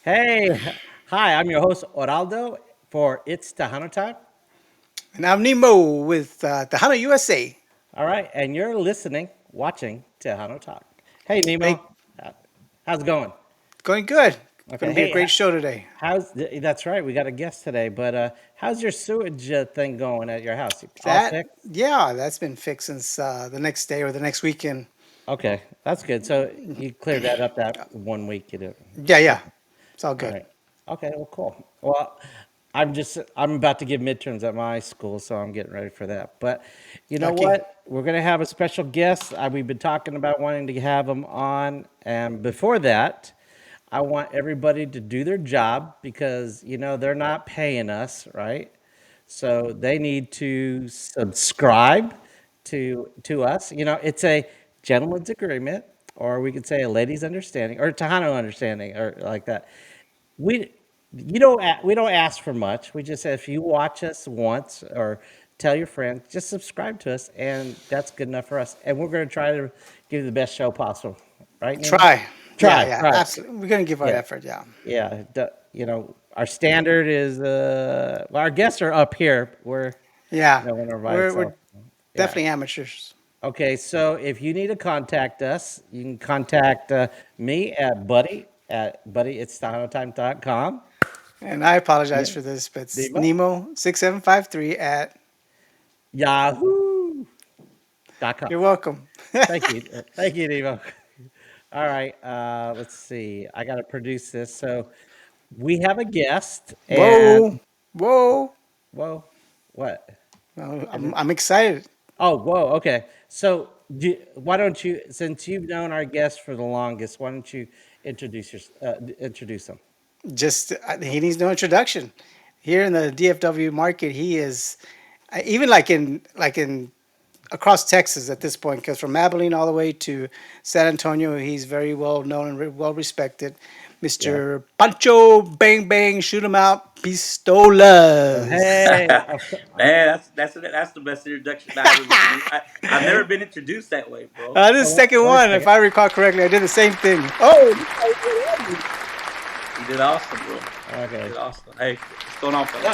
Hey, hi, I'm your host, Oraldo, for It's Tejano Time. And I'm Nemo with Tejano USA. All right, and you're listening, watching Tejano Talk. Hey, Hey, Nemo, uh, how's it going? going good. Going Okay, to be a hey, great show today. that's right, we got a guest today, but how's your sewage thing going at your house? All That, fixed? yeah, that's been fixed since the next day or the next weekend. Okay, that's good. So you cleared that up that 1 week you did. Yeah, yeah, Okay. it's all All good. right. Okay, well, cool. Well, I'm about to give midterms at my school, so I'm getting ready for that. But you know Lucky. what? We're gonna have a special guest. We've been talking about wanting to have them on, and before that, I want everybody to do their job because they're not paying us, right? So they need to subscribe to us. It's a gentleman's agreement, or we could say a lady's understanding, or Tejano understanding, or like that. We we don't ask for much. We just say if you watch us once or tell your friends, just subscribe to us, and that's good enough for us. And we're going to try to give you the best show possible, right, Nemo? Try. Yeah, Try, yeah, try. absolutely. We're going to give our Yeah, effort, yeah. yeah. Our standard is well, our guests are up here. We're Yeah, one of our we're so yeah. definitely amateurs. Okay, so if you need to contact us, you can contact me at buddy@itsTejanoTime.com. And I apologize Yeah. for this, but it's Nemo? Nemo6753 at. Yahoo.com. You're welcome. Thank you. Thank you, Nemo. All right, let's see. I got to produce this. So we have a guest, and Whoa, whoa. whoa, what? Well, I I'm, didn't. I'm excited. Oh, whoa. Okay. So why don't you, since you've known our guest for the longest, why don't you introduce them? Just he needs no introduction. Here in the DFW market, he is even like in across Texas at this point, because from Abilene all the way to San Antonio, he's very well known and well respected. Yeah. Mr. Pancho Bang Bang Shoot 'em Out Oh, Pistolas. hey. Man, that's the best introduction I've ever been. I've never been introduced that way, bro. This is the second Wait a one, if second. I recall correctly. I did the same thing. Oh, You did awesome, bro. You Okay. did awesome. Hey, what's going on, Uh, fellas? uh,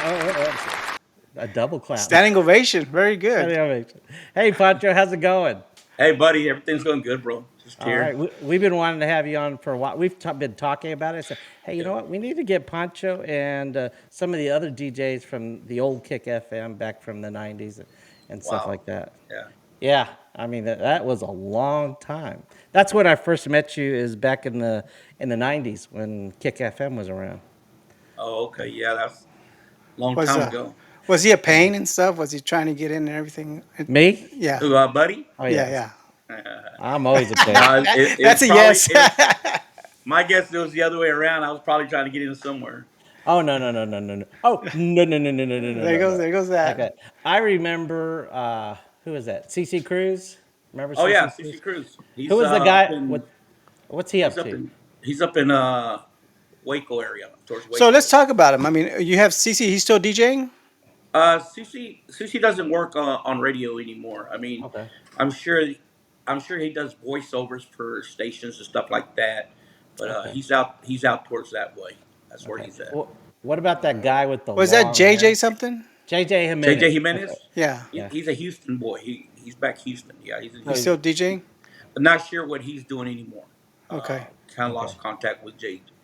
uh, A double clap. standing ovation. Very good. Hey, Pancho, how's it going? Hey, buddy, everything's going good, bro. Just All right, here. we've been wanting to have you on for a while. We've been talking about it. So, hey, you Yeah. know what? We need to get Pancho and some of the other DJs from the old Kick FM back from the '90s and stuff Wow. like that. Yeah. Yeah, I mean that was a long time. That's when I first met you. Is back in the '90s when Kick FM was around. Oh, okay. Yeah, that's a long Was time uh ago. was he a pain and stuff? Was he trying to get in and everything? Me? Yeah, Who, buddy? Oh yeah, yes, yeah. I'm always a pain. No, it That's was a probably yes. it was. My guess it was the other way around. I was probably trying to get in somewhere. Oh no no no no no no! Oh no no no no no no no There no goes no! there goes that. Okay, I remember who was that? CC Cruz. Remember Oh CC yeah, CC Cruz? Cruz. Who He's was the up guy? in What's he he's up up to? in he's up in Waco area towards So let's Waco. talk about him. I mean, you have CC. He's still DJing. Sushi doesn't work on radio anymore. I mean, Okay, I'm sure I'm sure he does voiceovers for stations and stuff like that. But okay, he's out towards that way. That's where okay. he's at. Well, what about that guy with the Was that long JJ hair? something? JJ JJ Jimenez. Okay, Jimenez, Yeah. yeah. he's a Houston boy. He's back Houston. Yeah, he's in He's So still Houston. DJing. I'm not sure what he's doing anymore. Okay. Kind of okay, lost contact with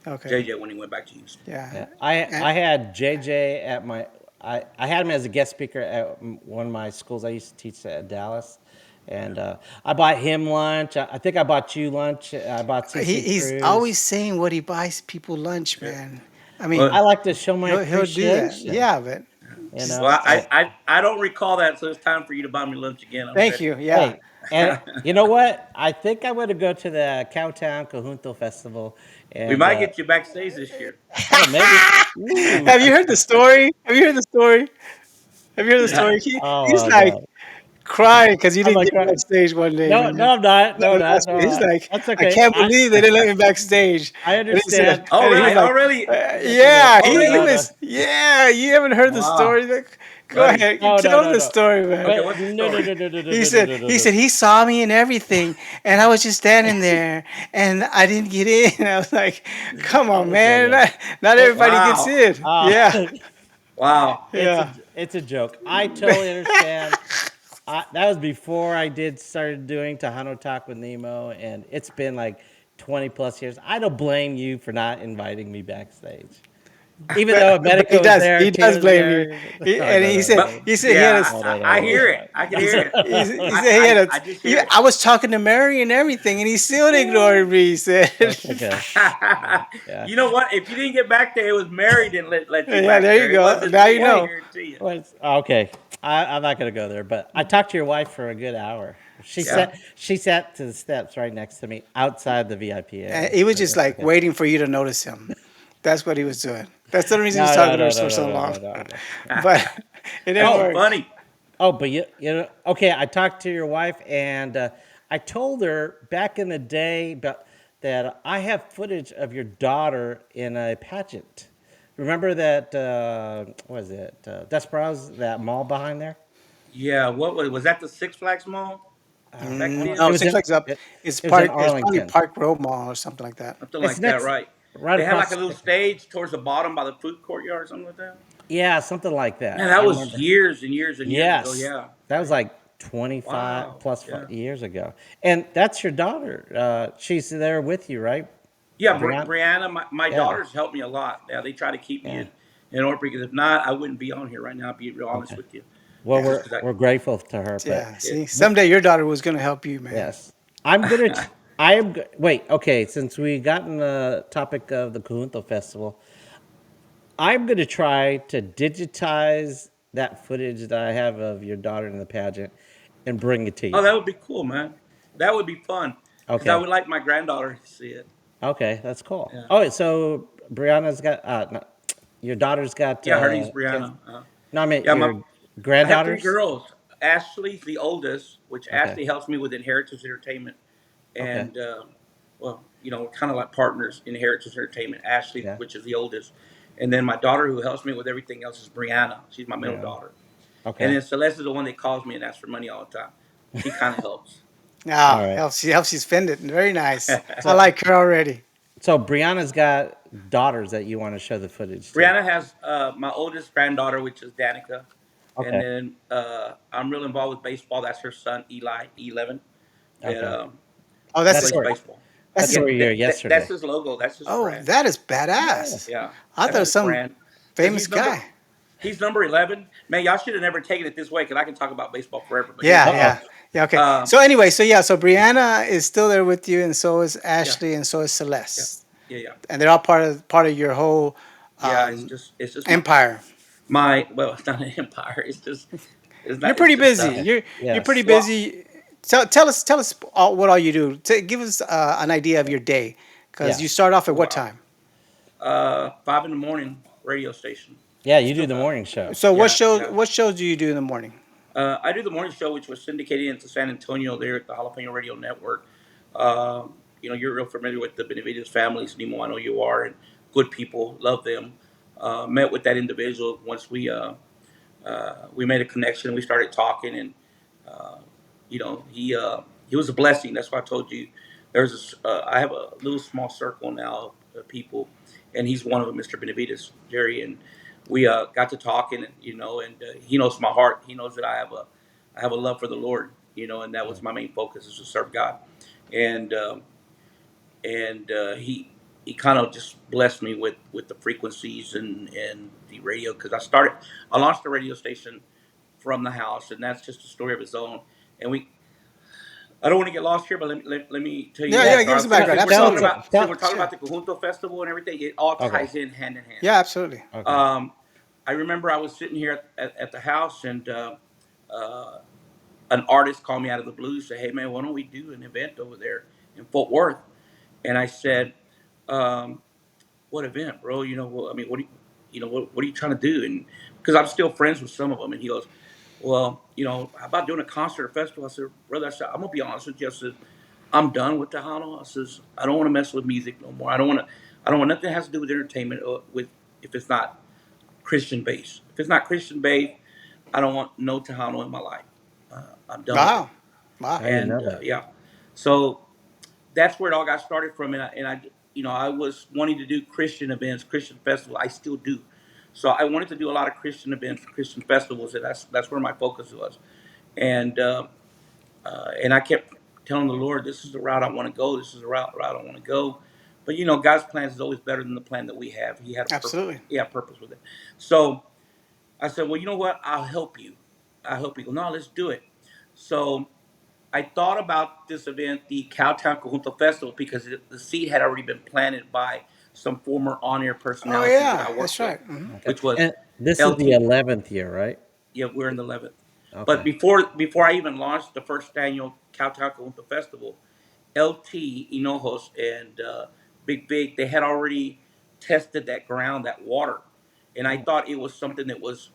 Okay. JJ when he went back to Houston. Yeah. yeah. I And I had JJ at my. I had him as a guest speaker at one of my schools I used to teach at Dallas, and I bought him lunch. I think I bought you lunch. I bought CC he's always Cruz. saying what he buys people lunch, Yeah. man. I mean, I Well, like to show my he'll do that. appreciation. Yeah, but You just know, well, I, I don't recall that, so it's time for you to buy me lunch again. I'm thank ready. you. Yeah. hey, and you know what? I think I'm going to go to the Cowtown Conjunto Festival, We and might get you backstage this year. oh, maybe. Ooh. Have you heard the story? Have you heard the story? Have you heard the story? Oh He's my like God. crying because he I'm didn't like, get backstage one day, no, man. no, I'm not. No, I'm No, not. last No, week. I'm He's not. like, That's I okay. can't believe they didn't let me backstage. I And he said, understand. Oh, and he was really? like, Oh, really? yeah, Oh he no, no. was, yeah, you haven't heard the Wow. story? Go buddy. ahead, No, no, tell him no, the no. story, man. Okay, Wait, what's the no, no, story? no, no, no, no, He no, no, said no, he no. said he saw me and everything, and I was just standing there, and I didn't get in. I was like, "Come on, Oh, no, man! no. Not Wait, everybody gets Wow, in." uh, Yeah, wow. yeah. it's a joke. I totally understand. That was before I did started doing Tejano Talk with Nemo, and it's been like 20 plus years. I don't blame you for not inviting me backstage, even though But he Medico was does. there, He Tia does was blame you. there. No, And no, he no, said But no, he said he had a yeah, no, no, I no, hear it. I can he hear said, it. he I, said he had I, a. I just hear I was talking to Mary and everything, and he still ignored me. He said, that's okay. it. Yeah. You know what? If you didn't get back there, it was Mary didn't let you "Yeah, back there there. you It go. wasn't Now me. you I know." guarantee you. Okay. I'm not gonna go there, but I talked to your wife for a good hour. Yeah. She sat to the steps right next to me outside the VIP And area. he was It just was like okay. waiting for you to notice him. That's what he was doing. That's the reason he was No, no, talking to no, us no, for no, so no, long. no, no, no. But it didn't That's Oh, work. funny. but you know, okay. I talked to your wife, and I told her back in the day about that I have footage of your daughter in a pageant. Remember that? What is it? Desperados, that mall behind there. Yeah. What was that? The Six Flags Mall back then? It No, was Six in Flags Up. it, It's it was in park. It's probably Arlington. Park Row Mall or something like that. Something It's like that, next, right? right They had like a across. little stage towards the bottom by the food courtyard or something like that. Yeah, something like Man, that. that I was remember. years and years and years ago. Yes, Yeah. that was like 25 Wow. plus Yeah. years ago. And that's your daughter. She's there with you, right? Yeah, Brianna? Brianna, my Yeah, daughters helped me a lot. Yeah, they try to keep me yeah. in order because if not, I wouldn't be on here right now. I'll be real honest Okay. with you. Well, Yeah, Just we're because I, we're grateful to her, but yeah. yeah. See, someday your daughter was gonna help you, man. yes, I'm gonna. I am. Wait. Okay. Since we gotten the topic of the Cajunto Festival, I'm gonna try to digitize that footage that I have of your daughter in the pageant and bring it to Oh, you. that would be cool, man. That would be fun because I Okay. would like my granddaughter to see it. Okay, that's cool. Yeah, Oh, so Brianna's got no, your daughter's got yeah. Her name's kids. Brianna. No, I mean Yeah, your I have three granddaughters. girls. Ashley's the oldest, which Okay. Ashley helps me with Inheritance Entertainment, Okay. and well, kind of like partners in Heritage Entertainment. Ashley, Yeah. which is the oldest, and then my daughter who helps me with everything else is Brianna. She's my middle Brianna. daughter, and Okay. then Celeste is the one that calls me and asks for money all the time. She kind of helps. Ah, All right. helps you spend it. Very nice. I So like her already. so Brianna's got daughters that you want to show the footage to. Brianna has my oldest granddaughter, which is Danica, and Okay. then I'm real involved with baseball. That's her son Eli, 11, that Okay. Oh, he that's That's his. plays where baseball. That's that's his. Yeah, where you were yesterday. that's his logo. That's his Oh, brand. that is Yeah. badass. Yeah, I thought that's it was his some brand. Because famous guy. he's number 11. Man, y'all should have never taken it this way because I can talk about baseball forever. But here's Yeah, the Uh deal. yeah, oh. yeah. Okay. Um, So anyway, so Brianna is still there with you, and so is yeah, Ashley, and so is yeah, Celeste, yeah. and they're all part of your whole Yeah, um, it's just empire. my well, it's not an empire. It's You're not. It's pretty just busy. You're pretty Yes. well, busy. Tell us what all you do. Give us an idea of your day, because Yeah. you start off at what wow. time? 5 in the morning radio station. Yeah, you do So, the morning show. so Yeah, yeah. what shows do you do in the morning? I do the morning show, which was syndicated into San Antonio there at the Jalapeno Radio Network. You're real familiar with the Benavides families, Nemo. I know you are, and good people, love them. Met with that individual once we made a connection. We started talking, and uh, he was a blessing. That's why I told you I have a little small circle now of people, and he's one of them, Mr. Benavides, Jerry, and we got to talking, and he knows my heart. He knows that I have a love for the Lord, and that was my main focus is to serve God, and he kind of just blessed me with the frequencies and the radio because I launched the radio station from the house, and that's just a story of its own. And I don't want to get lost here, but let me tell you Yeah, this. Yeah. yeah. Give us a Tell, background. Absolutely. Since we're talking Yeah, about the Conjunto Festival and everything, it all okay. ties in hand in hand. yeah, absolutely. Okay. Um, I remember I was sitting here at the house, and uh, an artist called me out of the blue, said, "Hey man, why don't we do an event over there in Fort Worth?" And I said, um, "What event, bro? Well, I mean, what are you trying to do?" And because I'm still friends with some of them, and he goes, "Well, how about doing a concert or festival?" I said, "Brother," I said, "I'm gonna be honest with you." I said, "I'm done with Tejano." I says, "I don't want to mess with music no more. I don't want nothing that has to do with entertainment or with if it's not Christian based. If it's not Christian based, I don't want no Tejano in my life. I'm done with it. Wow. Wow. I didn't And know that. yeah, so that's where it all got started from. And I, you know, I was wanting to do Christian events, Christian festivals. I still do. So I wanted to do a lot of Christian events, Christian festivals, and that's where my focus was. And and I kept telling the Lord, "This is the route I want to go. This is the route I want to go." But you know, God's plans is always better than the plan that we have. He had a purpose. Absolutely. He had purpose with it. So I said, "Well, you know what? I'll help you. I'll help you." Go, no, let's do it. So I thought about this event, the Cowtown Conjunto Festival, because the seed had already been planted by some former on-air Oh personalities that yeah, I that's worked with, right. Okay. which was And this is the LT. 11th year, right? Yeah, we're in the 11th. But Okay. before I even launched the first annual Cowtown Conjunto Festival, LT Hinojos and Big Big, they had already tested that ground, that water, and I Mm. thought it was something that was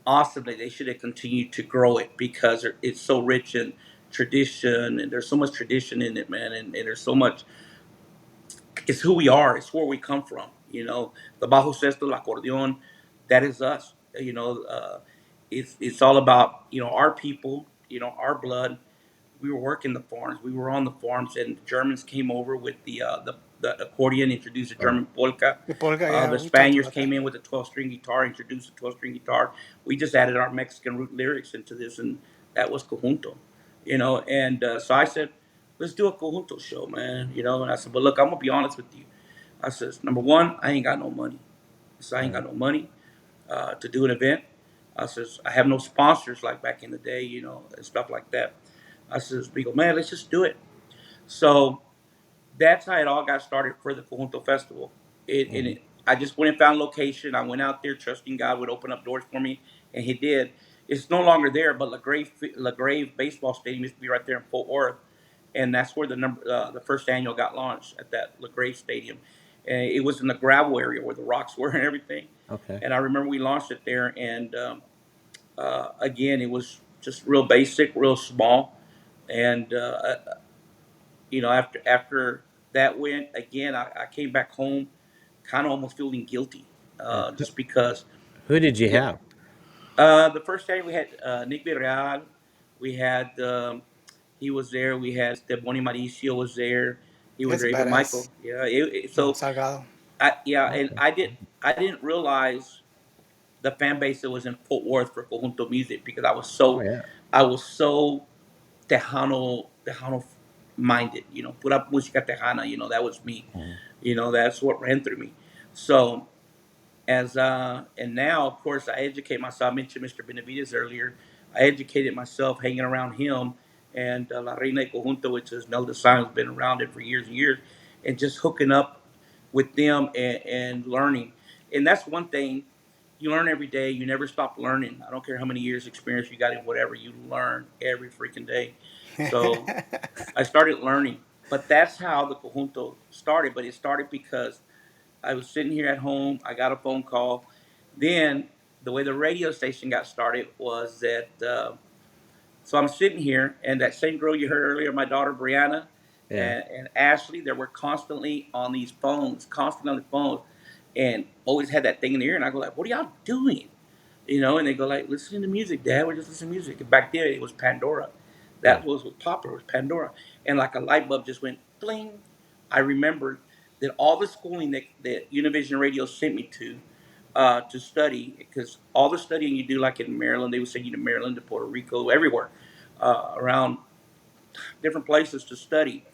awesome that they should have continued to grow it because it's so rich in tradition and there's so much tradition in it, man, and there's so much. It's who we are. It's where we come from. You know, the bajo sexto, el acordeon, that is us. You know, it's all about our people. You know, our blood. We were working the farms. We were on the farms, and the Germans came over with the accordion, introduced the Right. German polka. The polka, yeah, The we talked Spaniards about that. came in with a 12-string guitar, introduced the 12-string guitar. We just added our Mexican root lyrics into this, and that was conjunto. You know, and so I said, let's do a conjunto show, man. You know, and I said, but look, I'm gonna be honest with you. I says, number one, I ain't got no money. So I ain't Right. got no money to do an event. I says, I have no sponsors like back in the day, and stuff like that. I says, we go, man, let's just do it. So that's how it all got started for the Conjunto Festival. Mhm. I just went and found a location. I went out there trusting God would open up doors for me, and He did. It's no longer there, but LaGrave Baseball Stadium used to be right there in Fort Worth, and that's where the first annual got launched at that LaGrave Stadium. And it was in the gravel area where the rocks were and everything. Okay. And I remember we launched it there, and again, it was just real basic, real small, and after that went again, I came back home, kind of almost feeling guilty, Yeah. just because. Who did you Yeah, have? the first day we had Nick Villarreal, we had he was there. We had Bonnie Mauricio was there. He was That's there. Even badass. Michael. Yeah. So Salgado. and Okay. I didn't realize the fan base that was in Fort Worth for conjunto music because Oh yeah. I was so Tejano minded. Pura música Tejana. That was me. Mhm. That's what ran through me. So and now of course I educate myself. I mentioned Mr. Benavides earlier. I educated myself hanging around him and La Reina de Conjunto, which is Nelda Simon's been around it for years and years, and just hooking up with them and learning. And that's one thing you learn every day. You never stop learning. I don't care how many years experience you got in whatever, you learn every freaking day. So I started learning, but that's how the conjunto started. But it started because I was sitting here at home. I got a phone call. Then the way the radio station got started was that. So I'm sitting here, and that same girl you heard earlier, my daughter Brianna, Yeah. and Ashley, they were constantly on these phones, constantly on the phone, and always had that thing in the ear. And I go like, "What are y'all doing?" And they go like, "Listening to music, Dad. We're just listening to music." And back then, it was Pandora. Yeah. That was what popular was Pandora, and like a light bulb just went bling. I remembered that all the schooling that Univision Radio sent me to study, because all the studying you do, like in Maryland, they would send you to Maryland, to Puerto Rico, everywhere, around different places to study.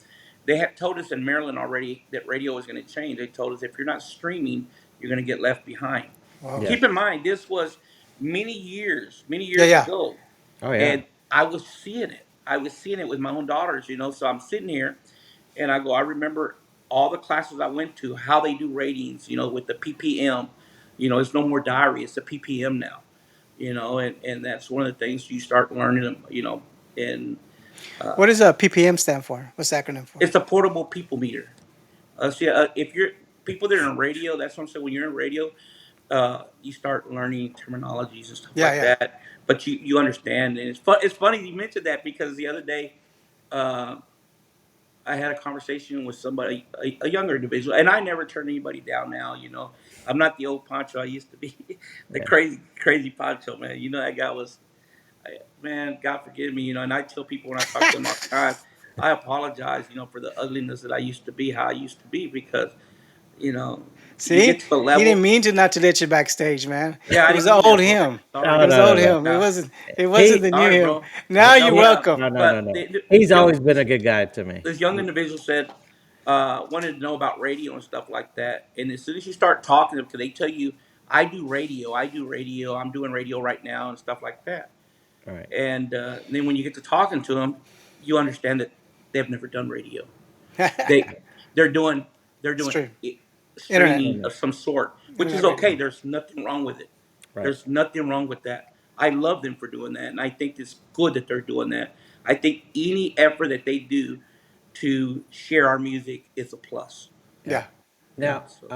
They had told us in Maryland already that radio was going to change. They told us if you're not streaming, you're going to get left behind. Wow. Yeah. Keep in mind, this was many Yeah, years yeah. ago, Oh yeah. and I was seeing it. I was seeing it with my own daughters. So I'm sitting here, and I go, I remember all the classes I went to, how they do ratings. With the PPM. It's no more diary; it's a PPM now. And that's one of the things you start learning them. And What does PPM stand for? What's the acronym for? it's a portable people meter. See, if you're people that are in radio, that's what I'm saying. When you're in radio, you start learning terminologies and stuff Yeah, like yeah. that. But you understand, and it's funny you mentioned that because the other day, uh, I had a conversation with somebody, a younger individual, and I never turn anybody down. Now, I'm not the old Pancho I used to be, the Yeah. crazy Pancho, man. That guy was, man. God forgive me, and I tell people when I talk to them all the time, I apologize, for the ugliness that I used to be, how I used to be, because you know, you See, get to a he didn't level. mean to not to let you backstage, man. Yeah, I It was didn't the mean old that, bro. him. Sorry, It No, was no, the no, old no. him. It yeah, wasn't. It wasn't He, the new sorry, him. bro. Now you're Yeah, welcome. no, no, no, but no. this He's young always been a good guy to me. this young individual said, wanted to know about radio and stuff like that. And as soon as you start talking to them, because they tell you, I do radio, I'm doing radio right now, and stuff like that. All right. And then when you get to talking to them, you understand that they've never done radio. it's They they're doing true. Internet, streaming of some sort, which is internet radio. okay. There's nothing wrong with it. Right. There's nothing wrong with that. I love them for doing that, and I think it's good that they're doing that. I think any effort that they do to share our music is a plus. Yeah. Yeah. Yeah. Now, So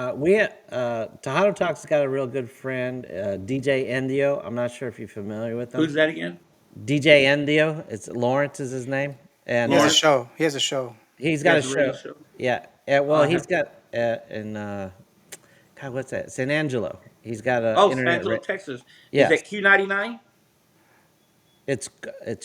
Tejano Talk's got a real good friend, DJ Endio. I'm not sure if you're familiar with him. who's that again? DJ Endio. It's Lawrence is his name, He and has a Lawrence. show. He has a show. he's He got a has a radio show. show. Yeah. Well, I he's have. got in God, what's that? San Angelo. He's got a Oh, San internet. Angelo, Texas. Is Yes, that Q99? it's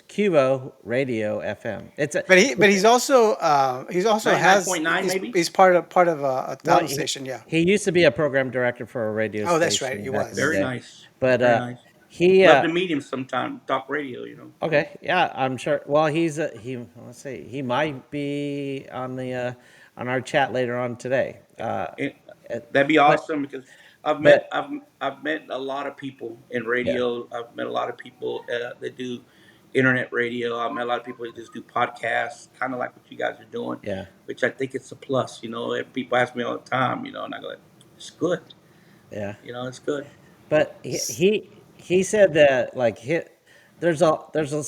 Cubo Radio FM. But he's also has 99.9 maybe. he's part of a Well, talent station. Yeah. he used to be a program director for a radio Oh, that's right. station He back in the was. Very day, nice. but Very nice. he Love to meet him sometime. Talk radio. okay, yeah, I'm sure. Well, he let's see, he might be on our chat later on today. It, Uh, that'd be but awesome because I've met but I've I've met a lot of people in yeah, radio. I've met a lot of people that do internet radio. I've met a lot of people that just do podcasts, kind of like what you guys are doing, yeah, which I think it's a plus. And people ask me all the time, and I go, it's good. yeah. It's good. But he said that like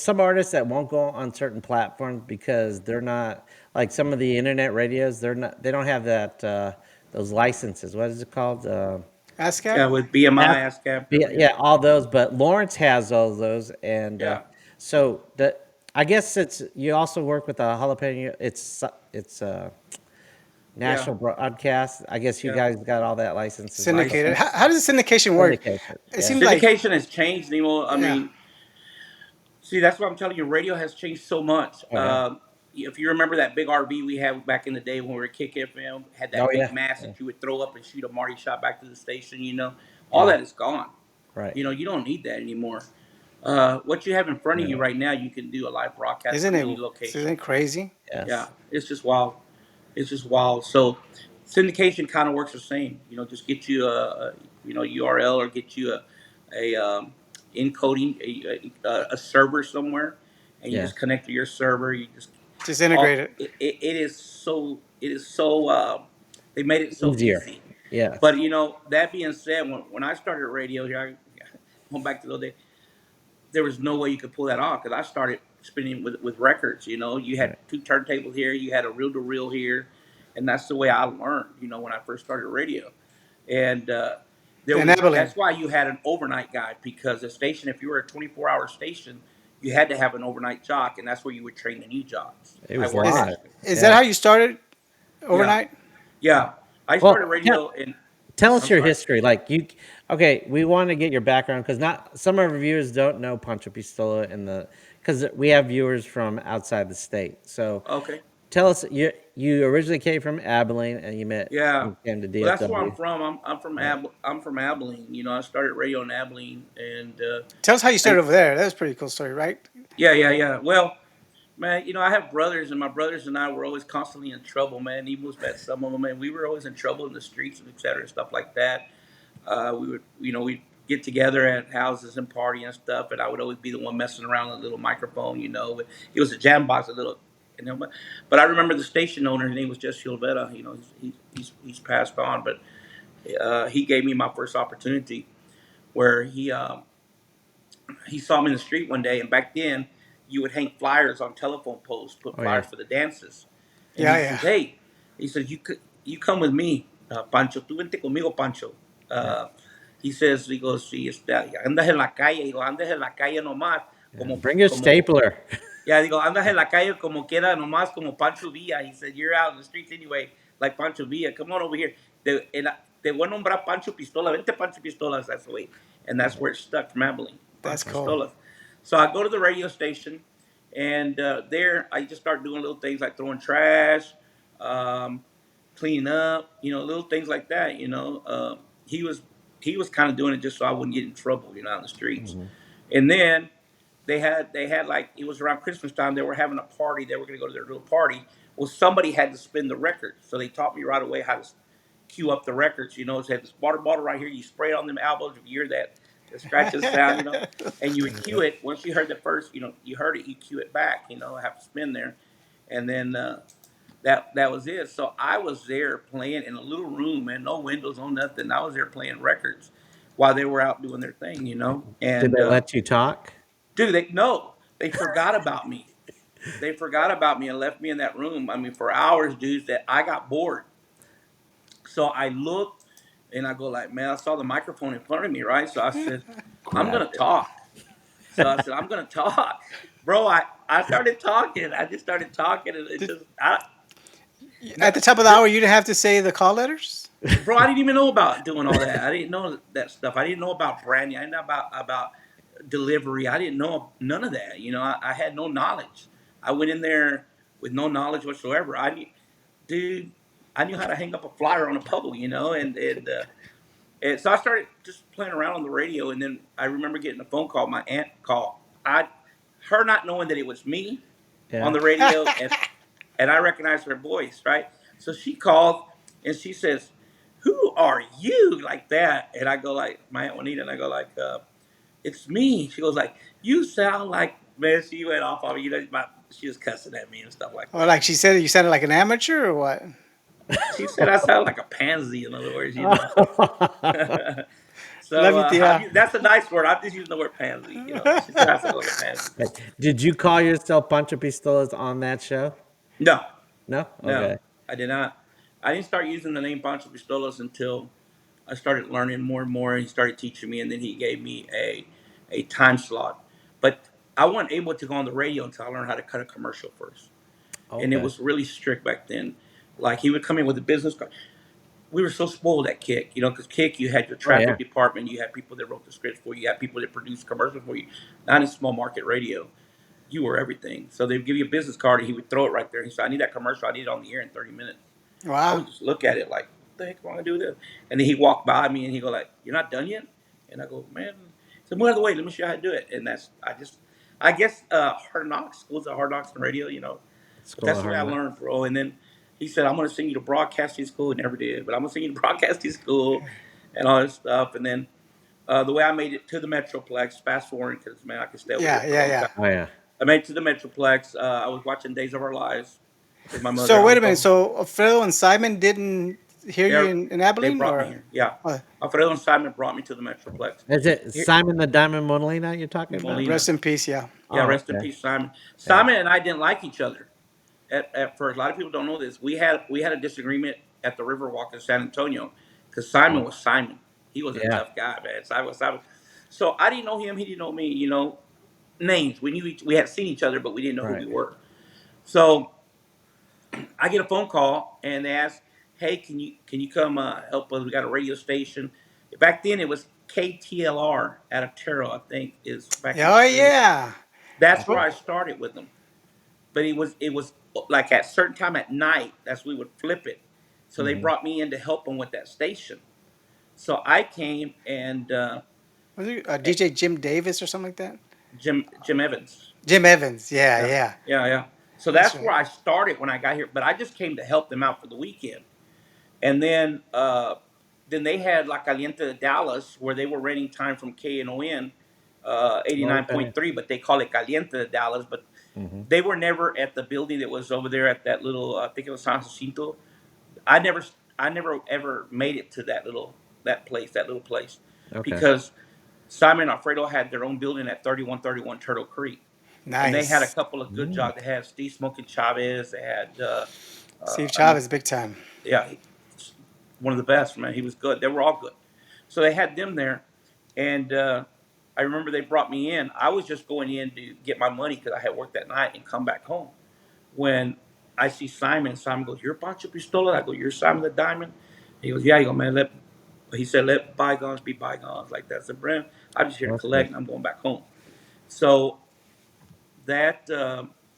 some artists that won't go on certain platforms because they're not like some of the internet radios. They don't have that those licenses. What is it called? ASCAP. Yeah, with BMI, Ask, ASCAP, yeah, everything. yeah, all those. But Lawrence has all those, and Yeah, so the I guess it's you also work with a jalapeno. It's yeah, national broadcast. I guess you yeah. guys got all that license as well. Syndicated. How does the syndication work? Syndication. It Yeah. seems like Syndication has changed, Nemo. I yeah. mean, see, that's what I'm telling you. Radio has changed so much. Oh yeah. If you remember that big RV we had back in the day when we were at Kick FM, had Oh that big yeah. mass Yeah. that you would throw up and shoot a Marty shot back to the station. All Yeah. that is gone. Right. You don't need that anymore. What you have in front of you No. right now, you can do a live broadcast Isn't from it? any location. Isn't it crazy? Yeah, Yes. it's just wild. It's just wild. So syndication kind of works the same. Just get you a URL or get you a encoding a server somewhere, and you Yeah. just connect to your server. You just Just integrate it. it is so they made it so Easier. easy. Yes. But that being said, when I started radio here, going back to those days, there was no way you could pull that off because I started spinning with records. You had Right. two turntables here, you had a reel to reel here, and that's the way I learned. When I first started radio, and And Abilene. that's why you had an overnight guy because the station, if you were a 24-hour station, you had to have an overnight jock, and that's where you would train the new jocks. It I was worked Is that live. shift. is that Yeah. how you started Yeah, overnight? yeah. I started Well, radio in. tell us I'm your sorry. history. Like you, okay, we want to get your background because not some of our viewers don't know Pancho Pistola because we have viewers from outside the state. So Okay. tell us you originally came from Abilene and Yeah. you came to Well, that's where I'm DFW. from. I'm from Abilene. I started radio in Abilene, and Tell us how you I started over there. That was a pretty cool story, right? yeah. Well, man, I have brothers, and my brothers and I were always constantly in trouble, man. Even was met some of them, and we were always in trouble in the streets and et cetera, stuff like that. We would, we'd get together at houses and party and stuff, and I would always be the one messing around with a little microphone. It was a jam box, a little. But I remember the station owner. His name was Jesse Olvera. He's passed on, but he gave me my first opportunity where he saw me in the street one day, and back then you would hang flyers on telephone poles, put Oh yeah. flyers for the dances, and Yeah, he yeah. says, "Hey," he says, you come with me, Pancho, tú vente conmigo, Pancho." Yeah. He says, andas en la calle, andas en la calle nomás, Yeah. como Bring your como stapler. Yeah, digo, andas en la calle como quiera, nomás como Pancho Villa. He said, you're out in the streets anyway, like Pancho Villa. Come on over here. Te voy a nombrar Pancho Pistola. Vente Pancho Pistolas, that's the way. And that's where it stuck from Abilene, That's Pancho cool. Pistolas. So I go to the radio station, and there I just start doing little things like throwing trash, um, cleaning up, little things like that. He was he was kind of doing it just so I wouldn't get in trouble, out in the streets. Hmm. And then they had like it was around Christmas time. They were having a party. They were going to go to their little party. Well, somebody had to spin the record, so they taught me right away how to cue up the records. It had this water bottle right here. You spray it on them elbows. If you hear that, the scratches sound, and you would cue it. Once you heard the first, you heard it. You cue it back. I have to spin there, and then that was it. So I was there playing in a little room, man, no windows, no nothing. I was there playing records while they were out doing their thing, Did and they let you talk? dude, they forgot about me. They forgot about me and left me in that room. I mean, for hours, dudes. That I got bored. So I looked and I go like, man, I saw the microphone in front of me, right? So I said, I'm Grab gonna talk. So I said, I'm gonna talk, bro. I started talking. I just started talking, and it Did, just I at no, the top of the hour, you didn't have to say the call letters. bro. I didn't even know about doing all that. I didn't know that stuff. I didn't know about branding. I didn't know about delivery. I didn't know none of that. I had no knowledge. I went in there with no knowledge whatsoever. Dude, I knew how to hang up a flyer on a pole, and so I started just playing around on the radio. And then I remember getting a phone call. My aunt called. Her not knowing that it was me on Yeah. the radio, and I recognized her voice, right? So she called and she says, "Who are you?" Like that, and I go like my aunt Juanita, and I go like, "It's me." She goes like, "You sound like," man. She went off on me. She was cussing at me and stuff like Or like that. she said, you sounded like an amateur or what? She said I sound like a pansy. In other words. So Love you, Tia. that's a nice word. I'm just using the word pansy. She said I sound like a pansy. Did you call yourself Pancho Pistolas on that show? No, No? no, Okay. I did not. I didn't start using the name Pancho Pistolas until I started learning more and more. He started teaching me, and then he gave me a time slot. But I wasn't able to go on the radio until I learned how to cut a commercial first, and it Okay. was really strict back then. Like he would come in with a business card. We were so spoiled at Kick, because Kick, you had your Oh yeah. traffic department, you had people that wrote the scripts for you, you had people that produced commercials for you. Not in small market radio, you were everything. So they'd give you a business card, and he would throw it right there. He said, "I need that commercial. I need it on the air in 30 minutes." I Wow. would just look at it like, "What the heck am I gonna do with this?" And then he walked by me, and he go like, "You're not done yet?" And I go, "Man," he said, "Move out of the way. Let me show you how to do it." And I guess Hard Knocks, schools at Hard Knocks and radio. But School that's of the way Hard I Knocks. learned, bro. And then he said, "I'm going to send you to broadcasting school." He never did, but I'm going to send you to broadcasting school and all this stuff. And then the way I made it to the Metroplex, fast forward, because, man, I could stay over here Yeah, for a yeah, long yeah. time. Oh yeah. I made it to the Metroplex. I was watching Days of Our Lives with my mother. So I wait a was minute. home. So Alfredo and Simon didn't hear you They're, in they Abilene, brought me or? here. Yeah. Uh, Alfredo and Simon brought me to the Metroplex. Is it Here, Simon the Diamond Molina you're talking about? Molina. rest in peace. Yeah. Yeah, Oh, rest in okay. peace, Simon. Yeah. Simon and I didn't like each other at first. A lot of people don't know this. We had a disagreement at the Riverwalk in San Antonio because Simon Oh, was Simon. He was a yeah. tough guy, man. Simon was Simon. So I didn't know him. He didn't know me. Names. We had seen each other, but we didn't know who Right. we were. So I get a phone call and they ask, "Hey, can you come help us? We got a radio station." Back then it was KTLR out of Terrell, I think, is back in Yeah, oh the day. yeah. That's where Oh, I started with them. But it was like at certain time at night. That's we would flip it. So they Hmm. brought me in to help them with that station. So I came and was it DJ Jim Davis or something like that? Jim Evans. Jim Evans. Yeah, Yeah, yeah. yeah, yeah. So That's that's right. where I started when I got here. But I just came to help them out for the weekend. And then they had La Caliente de Dallas where they were renting time from KNON Okay. 89.3, but they call it Caliente de Dallas. But Hmm. they were never at the building that was over there at that little, I think it was San Jacinto. I never, I never ever made it to that little place, Okay. because Simon and Alfredo had their own building at 3131 Turtle Creek, and they had a Nice. couple of good Mm. jobs. They had Steve Smoking Chavez. They had, Steve I mean, Chavez, big time. yeah, one of the best, man. He was good. They were all good. So they had them there, and I remember they brought me in. I was just going in to get my money because I had worked that night and come back home. When I see Simon, Simon goes, "You're Pancho Pistola." I go, "You're Simon the Diamond." He goes, "Yeah." He goes, "Man, let," he said, "Let bygones be bygones." Like that. I said, "Brent, I'm just here to That's good. collect, and I'm going back home." So that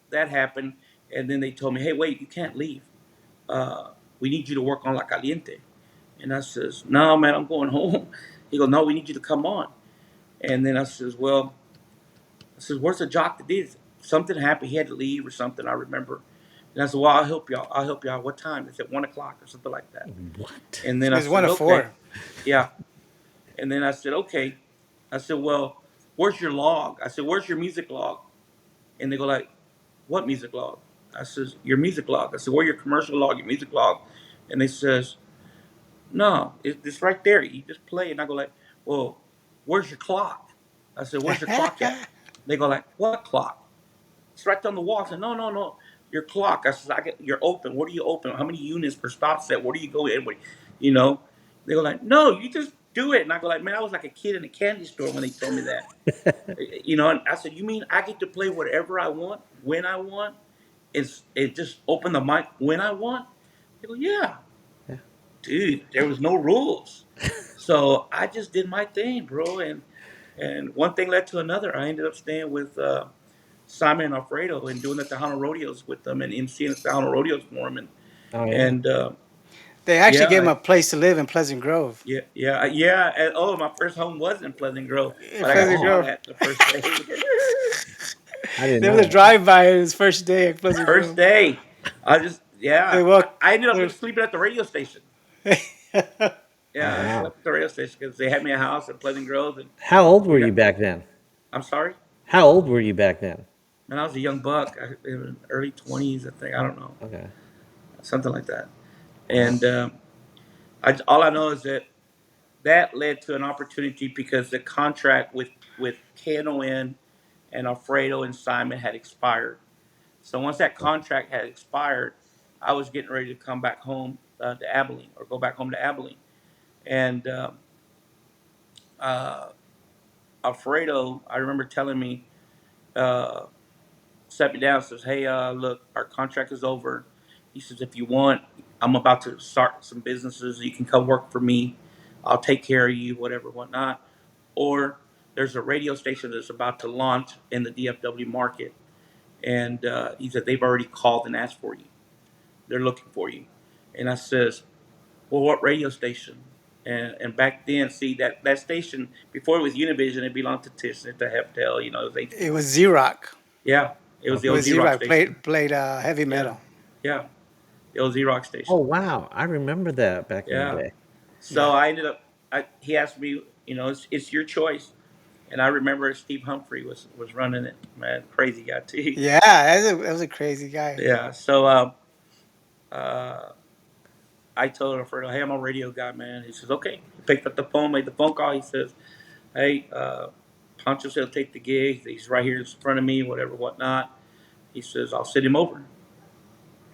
that happened, and then they told me, "Hey, wait, you can't leave. We need you to work on La Caliente." And I says, "No, man, I'm going home." He goes, "No, we need you to come on." And then I says, "Well," I says, "Where's the jock that did it?" Something happened. He had to leave or something. I remember. And I said, "Well, I'll help y'all. I'll help y'all. What time?" They said 1 o'clock or something like that. What? And then I It's one says, of "Okay, four. yeah." And then I said, "Okay." I said, "Well, where's your log?" I said, "Where's your music log?" And they go like, "What music log?" I says, "Your music log." I said, "Where your commercial log, your music log?" And they says, "No, it's right there. You just play." And I go like, "Well, where's your clock?" I said, "Where's your clock at?" They go like, "What clock?" It's right down the wall. I said, "No, no, no. Your clock." I said, "You're open. What do you open? How many units per stop set? Where do you go in? You know?" They go like, "No, you just do it." And I go like, "Man, I was like a kid in a candy store when they told me that." And I said, "You mean I get to play whatever I want, when I want? It just open the mic when I want?" They go, "Yeah." Yeah. Dude, there was no rules. So I just did my thing, bro. And one thing led to another. I ended up staying with Simon and Alfredo and doing the Tejano rodeos with them and emceeing the Tejano rodeos for them. And, Oh yeah. and They actually yeah, gave him a place to live in Pleasant Grove. yeah. And, oh, my first home was in Pleasant Grove, In but I got Pleasant Oh, shot Grove. at the first day. I didn't There know was a that. drive-by his first day at Pleasant First Grove. day, I just They yeah. walked. I ended up There's. sleeping at the radio station. Oh Yeah, I wow. slept at the radio station because they had me a house in Pleasant Grove, and How old were we you got. back then? I'm sorry. How old were you back then? Man, I was a young buck, in early 20s, I think. I don't know, Okay. something like that. Wow. And all I know is that that led to an opportunity because the contract with KNON and Alfredo and Simon had expired. So once that contract had expired, I was getting ready to come back home to Abilene or go back home to Abilene. And uh, Alfredo, I remember telling me, uh, sat me down and says, "Hey, look, our contract is over." He says, "If you want, I'm about to start some businesses. You can come work for me. I'll take care of you, whatever, whatnot. Or there's a radio station that's about to launch in the DFW market." And he said, "They've already called and asked for you. They're looking for you." And I says, "Well, what radio station?" And back then, see that station before it was Univision, it belonged to Tish, to Heftel, it was It HB. was Z-Rock. Yeah, it was the It Okay. old was Z Rock Z-Rock. station. Played heavy Yeah, metal. yeah, the old Z Rock Oh station. wow. I remember that back in the Yeah. day. So Yeah. I ended up. He asked me, it's your choice. And I remember Steve Humphrey was running it. Man, crazy guy too. Yeah, that was a crazy guy. Yeah. So uh, I told him, "Hey, I'm a radio guy, man." He says, "Okay." He picked up the phone, made the phone call. He says, "Hey, Pancho said he'll take the gig. He's right here in front of me, whatever, whatnot." He says, "I'll send him over."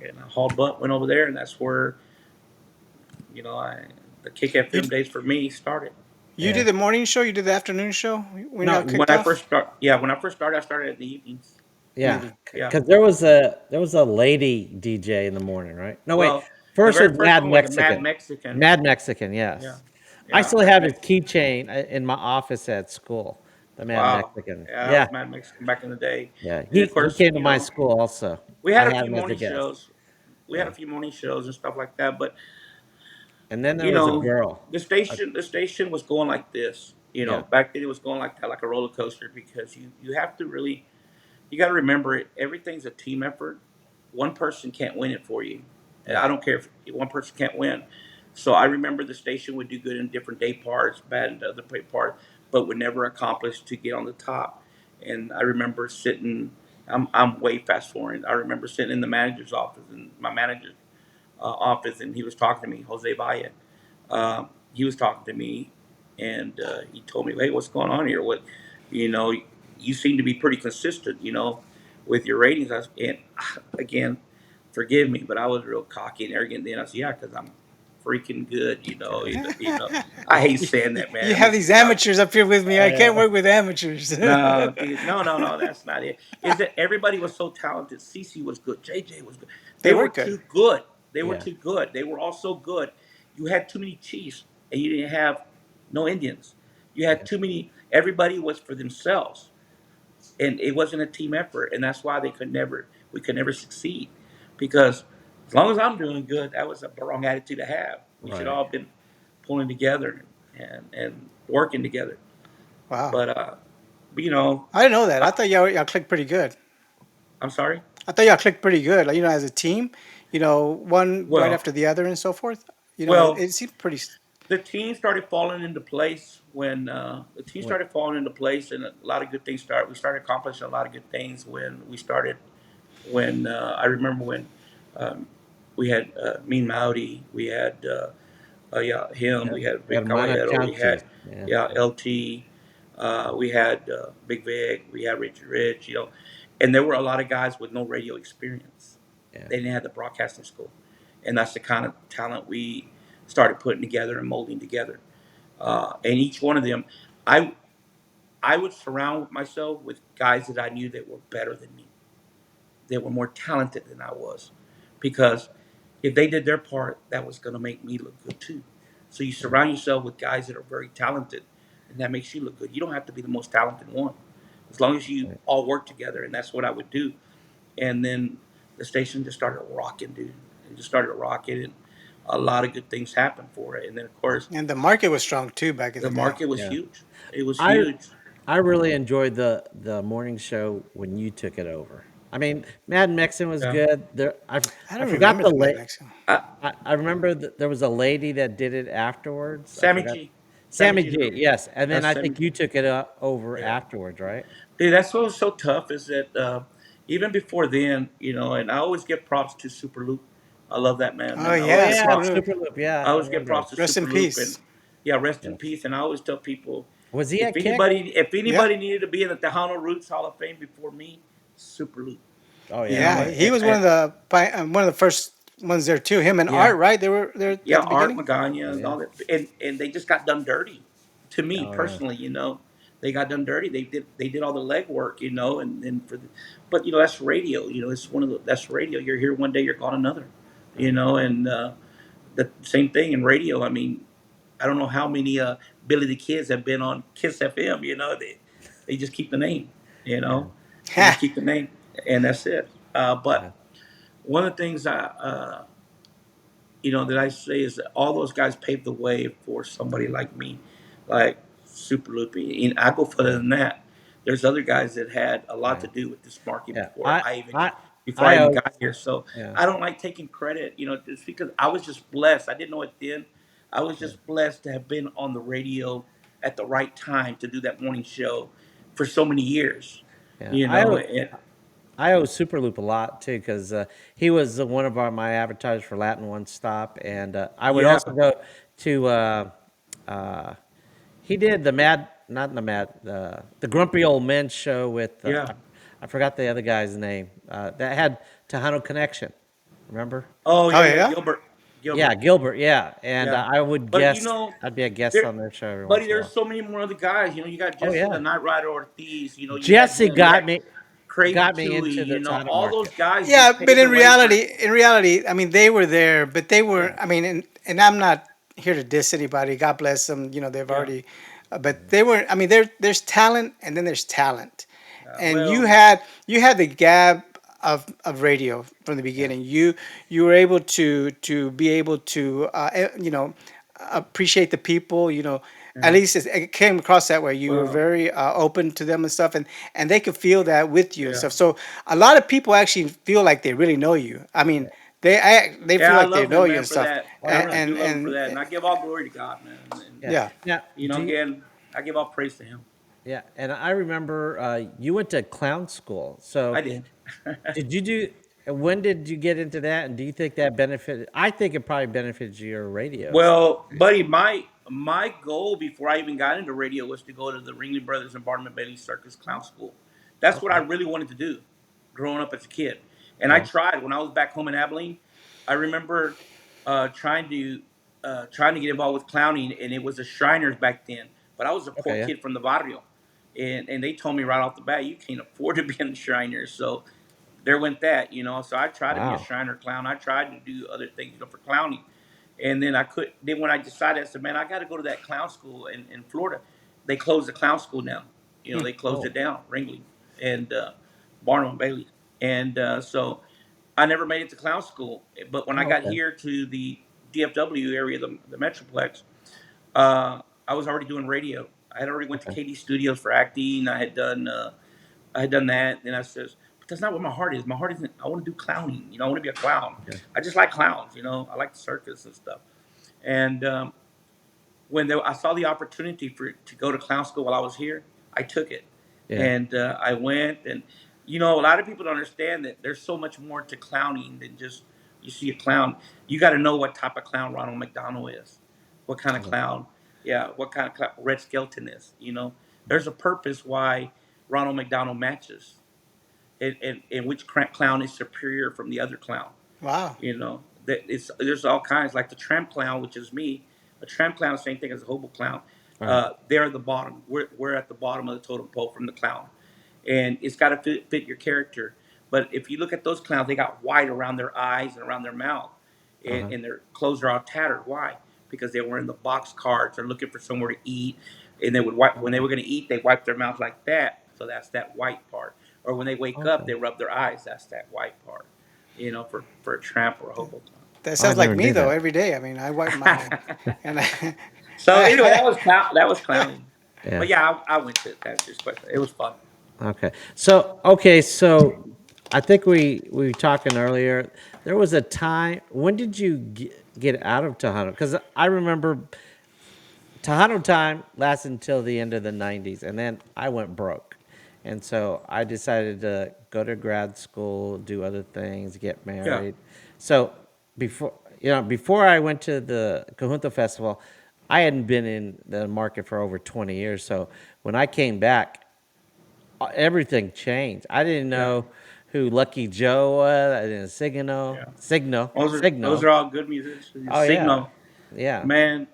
And I hauled butt, went over there, and that's where I the Kick You FM days for me started. you Yeah. did the morning show. You did the afternoon show when you No. got When kicked I off. first start, yeah, when I first started, I started in the evenings. In the Yeah. evening. Yeah. Because there was a lady DJ in the morning, right? No, wait. Well, the First very was first Mad one was a Mad Mexican. Mexican. Mad Mexican. Yeah. Yes. I Yeah, still Mad have his Mexican. keychain in my office at school. The Mad Wow. Mexican. Yeah, that Yeah. was Mad Mexican back in the day. Yeah. And He of he course, came to my school also. we I had a had few him as a morning guest. shows. We had a Yeah. few morning shows and stuff like that. But And then there you was a know, girl. the station was going like this. Yeah. Back then it was going like that, like a roller coaster, because you have to really you got to remember it. Everything's a team effort. One person can't win it for you. And Yeah. I don't care if one person can't win. So I remember the station would do good in different day parts, bad in other day parts, but would never accomplish to get on the top. And I remember sitting. I'm way fast forwarding. I remember sitting in the manager's office, in my manager's office, and he was talking to me, Jose Valle. He was talking to me, and he told me, "Hey, what's going on here? You know, you seem to be pretty consistent, with your ratings." And again, forgive me, but I was real cocky and arrogant then. I said, "Yeah, because I'm freaking good. I hate saying that, You man. have Listen, these amateurs up here with me. I can't Yeah. work with amateurs. no, dude, no, that's not it. Is that everybody was so talented? CC was good. JJ was good. They They were were good. too good. They were Yeah. too good. They were all so good. You had too many Chiefs, and you didn't have no Indians. You had Yeah. too many. Everybody was for themselves, and it wasn't a team effort, and that's why we could never succeed, because as long as I'm doing good, that was a wrong attitude to have. We should Right. all have been pulling together and working together. Wow. But I didn't know that. uh, I thought y'all clicked pretty good. I'm sorry. I thought y'all clicked pretty good. Like, as a team, one right Well, after the other and so forth. well, It seemed pretty. the team started falling into place when the team What? started falling into place, and a lot of good things started. We started accomplishing a lot of good things when we started. When I remember when um, we had Mean Mowdy, we had yeah, him, Yeah. we had Vic Hermana Caballero, we Chances. had Yeah. yeah, LT, we had Big Vic, we had Richard Rich, and there were a lot of guys with no radio experience. Yeah. They didn't have the broadcasting school, and that's the kind of talent we started putting together and molding together. And each one of them, I I would surround myself with guys that I knew that were better than me, that were more talented than I was, because if they did their part, that was going to make me look good too. So you Yeah. surround yourself with guys that are very talented, and that makes you look good. You don't have to be the most talented one, as long as you Right. all work together, and that's what I would do. And then the station just started rocking, dude. It just started rocking, and a lot of good things happened for it. And then of course And the market was strong too back in the the day. market was Yeah. huge. It was I huge. I really enjoyed the morning show when you took it over. I mean, Mad Mixon was Yeah. good. I I don't forgot remember the the Mad late. Mexico. Uh, I remember that there was a lady that did it afterwards. I Sammy forgot. G. Sammy Sammy G. G. Yes, and then That's I Sammy think G. you took it over Yeah. afterwards, right? Dude, that's what was so tough is that even before then, and I always give props to Superloop. I love that man, Oh man. I always Oh yeah, give yeah, Super props. Loop. Super Loop. Yeah, I I always give remember. props to Rest in Superloop, and peace. yeah, rest in Yes. peace. And I always tell people, Was he if at Kick? Yeah, anybody needed to be in the Tejano Roots Hall of Fame before me, Superloop. Oh You yeah, know, yeah. yeah, He was one of the first ones there too. Him and yeah, Art, right? They were there yeah, at the Art beginning. Magana oh and yeah, all that, and they just got done dirty. To me oh yeah. personally, they got done dirty. They did all the legwork, and but that's radio. It's one of that's radio. You're here one day, you're gone another. Right. And the same thing in radio. I mean, I don't know how many Billy the Kids have been on Kiss FM. They just keep the name. You Yeah, know, they just keep the name, and that's it. yeah, But one of the things that I say is that all those guys paved the way for somebody like me, like Super Loopy. And I go further yeah, than that. There's other guys that had a lot yeah, to do with this market yeah. before I I even owe. got here. So Yeah, I don't like taking credit, just because I was just blessed. I didn't know it then. I was yeah, just blessed to have been on the radio at the right time to do that morning show for so many years. yeah. You know, and I owe Superloop a lot too because he was one of my advertisers for Latin One Stop, and I would yeah, also go to. Uh, he did the Mad, not the Mad, the Grumpy Old Men show with. yeah. I forgot the other guy's name. That had Tejano Connection. Remember? Oh Oh yeah, yeah. yeah. Gilbert, Yeah, Gilbert. Gilbert. Yeah, and Yeah, I would but guest. I'd be a guest there, on their show every buddy, once in a there's while. so many more other guys. You got Oh Jesse yeah, the Night Rider Ortiz. You had Jesse him. You had Crazy got me Tui. into the title All those market. guys Yeah, just but paved the way for. in reality, I mean, they were there, but they were. Yeah, I mean, and I'm not here to diss anybody. God bless them. They've Yeah, already, but they were. I mean, there's talent, and then there's talent, and you well, had you had the gap of radio from the yeah, beginning. You were able to be able to appreciate the people. At yeah, least it came across that way. You were well, very open to them and stuff, and they could feel that with you and yeah, stuff. So a lot of people actually feel like they really know you. I mean, they feel yeah. I like they love know him, you man, and for stuff, that. oh I and really yeah, do love him for and that, and I give all glory to God, man. And yeah. yeah. Now, do you, again, I give all praise to Him. yeah, and I remember you went to clown school. I So did. did you do? When did you get into that? And do you think that benefited? I think it probably benefited your radios. Well, buddy, my goal before I even got into radio was to go to the Ringling Brothers and Barnum and Bailey Circus Clown School. That's what I Okay. really wanted to do, growing up as a kid. And I Okay. tried when I was back home in Abilene. I remember trying to. trying to get involved with clowning, and it was the Shriners back then. But I was a poor Okay, yeah. kid from the barrio, and they told me right off the bat, you can't afford to be in the Shriners. So there went that, So I tried to be a Wow. Shriner clown. I tried to do other things, for clowning, and then I could. Then when I decided, I said, man, I got to go to that clown school in Florida. They closed the clown school now. They closed Oh, it down, Ringling and Barnum and Bailey, and so I never made it to clown school. But when I oh, got okay. here to the DFW area, the Metroplex, I was already doing radio. I had already went to Okay. KD Studios for acting. I had done that. Then I says, but that's not where my heart is. My heart isn't. I want to do clowning. I want to be a clown. Okay. I just like clowns. I like the circus and stuff. And I saw the opportunity to go to clown school while I was here, I took it, Yeah. and I went. And a lot of people don't understand that there's so much more to clowning than just you see a clown. You got to know what type of clown Ronald McDonald is, what kind of Okay. clown, yeah, what kind of Red Skelton is. There's a purpose why Ronald McDonald matches, and which clown is superior from the other clown. Wow. That there's all kinds, like the tramp clown, which is me. A tramp clown is the same thing as a hobo clown. All right. They're at the bottom. We're at the bottom of the totem pole from the clown, and it's got to fit your character. But if you look at those clowns, they got white around their eyes and around their mouth, and, Uh-huh. and their clothes are all tattered. Why? Because they were in the box carts. They're looking for somewhere to eat, and they would wipe when they Okay. were going to eat. They wipe their mouth like that, so that's that white part. Or when they wake up, Okay. they rub their eyes. That's that white part. For a tramp or a hobo That Oh, I sounds like never me knew though. that. Every day. I mean, I wipe my clown. and I, So anyway, I, that was clowning. Yeah. But yeah, I went to that just question. It was fun. Okay. So I think we were talking earlier. There was a time. When did you get out of Tejano? Because I remember Tejano time lasted until the end of the '90s, and then I went broke, and so I decided to go to grad school, do other things, get Yeah, married. So before I went to the Cajunta Festival, I hadn't been in the market for over 20 years. So when I came back, everything changed. I didn't yeah, know who Lucky Joe was. I didn't yeah. Those Signal. are all good musicians. Oh yeah, Signal, yeah. man.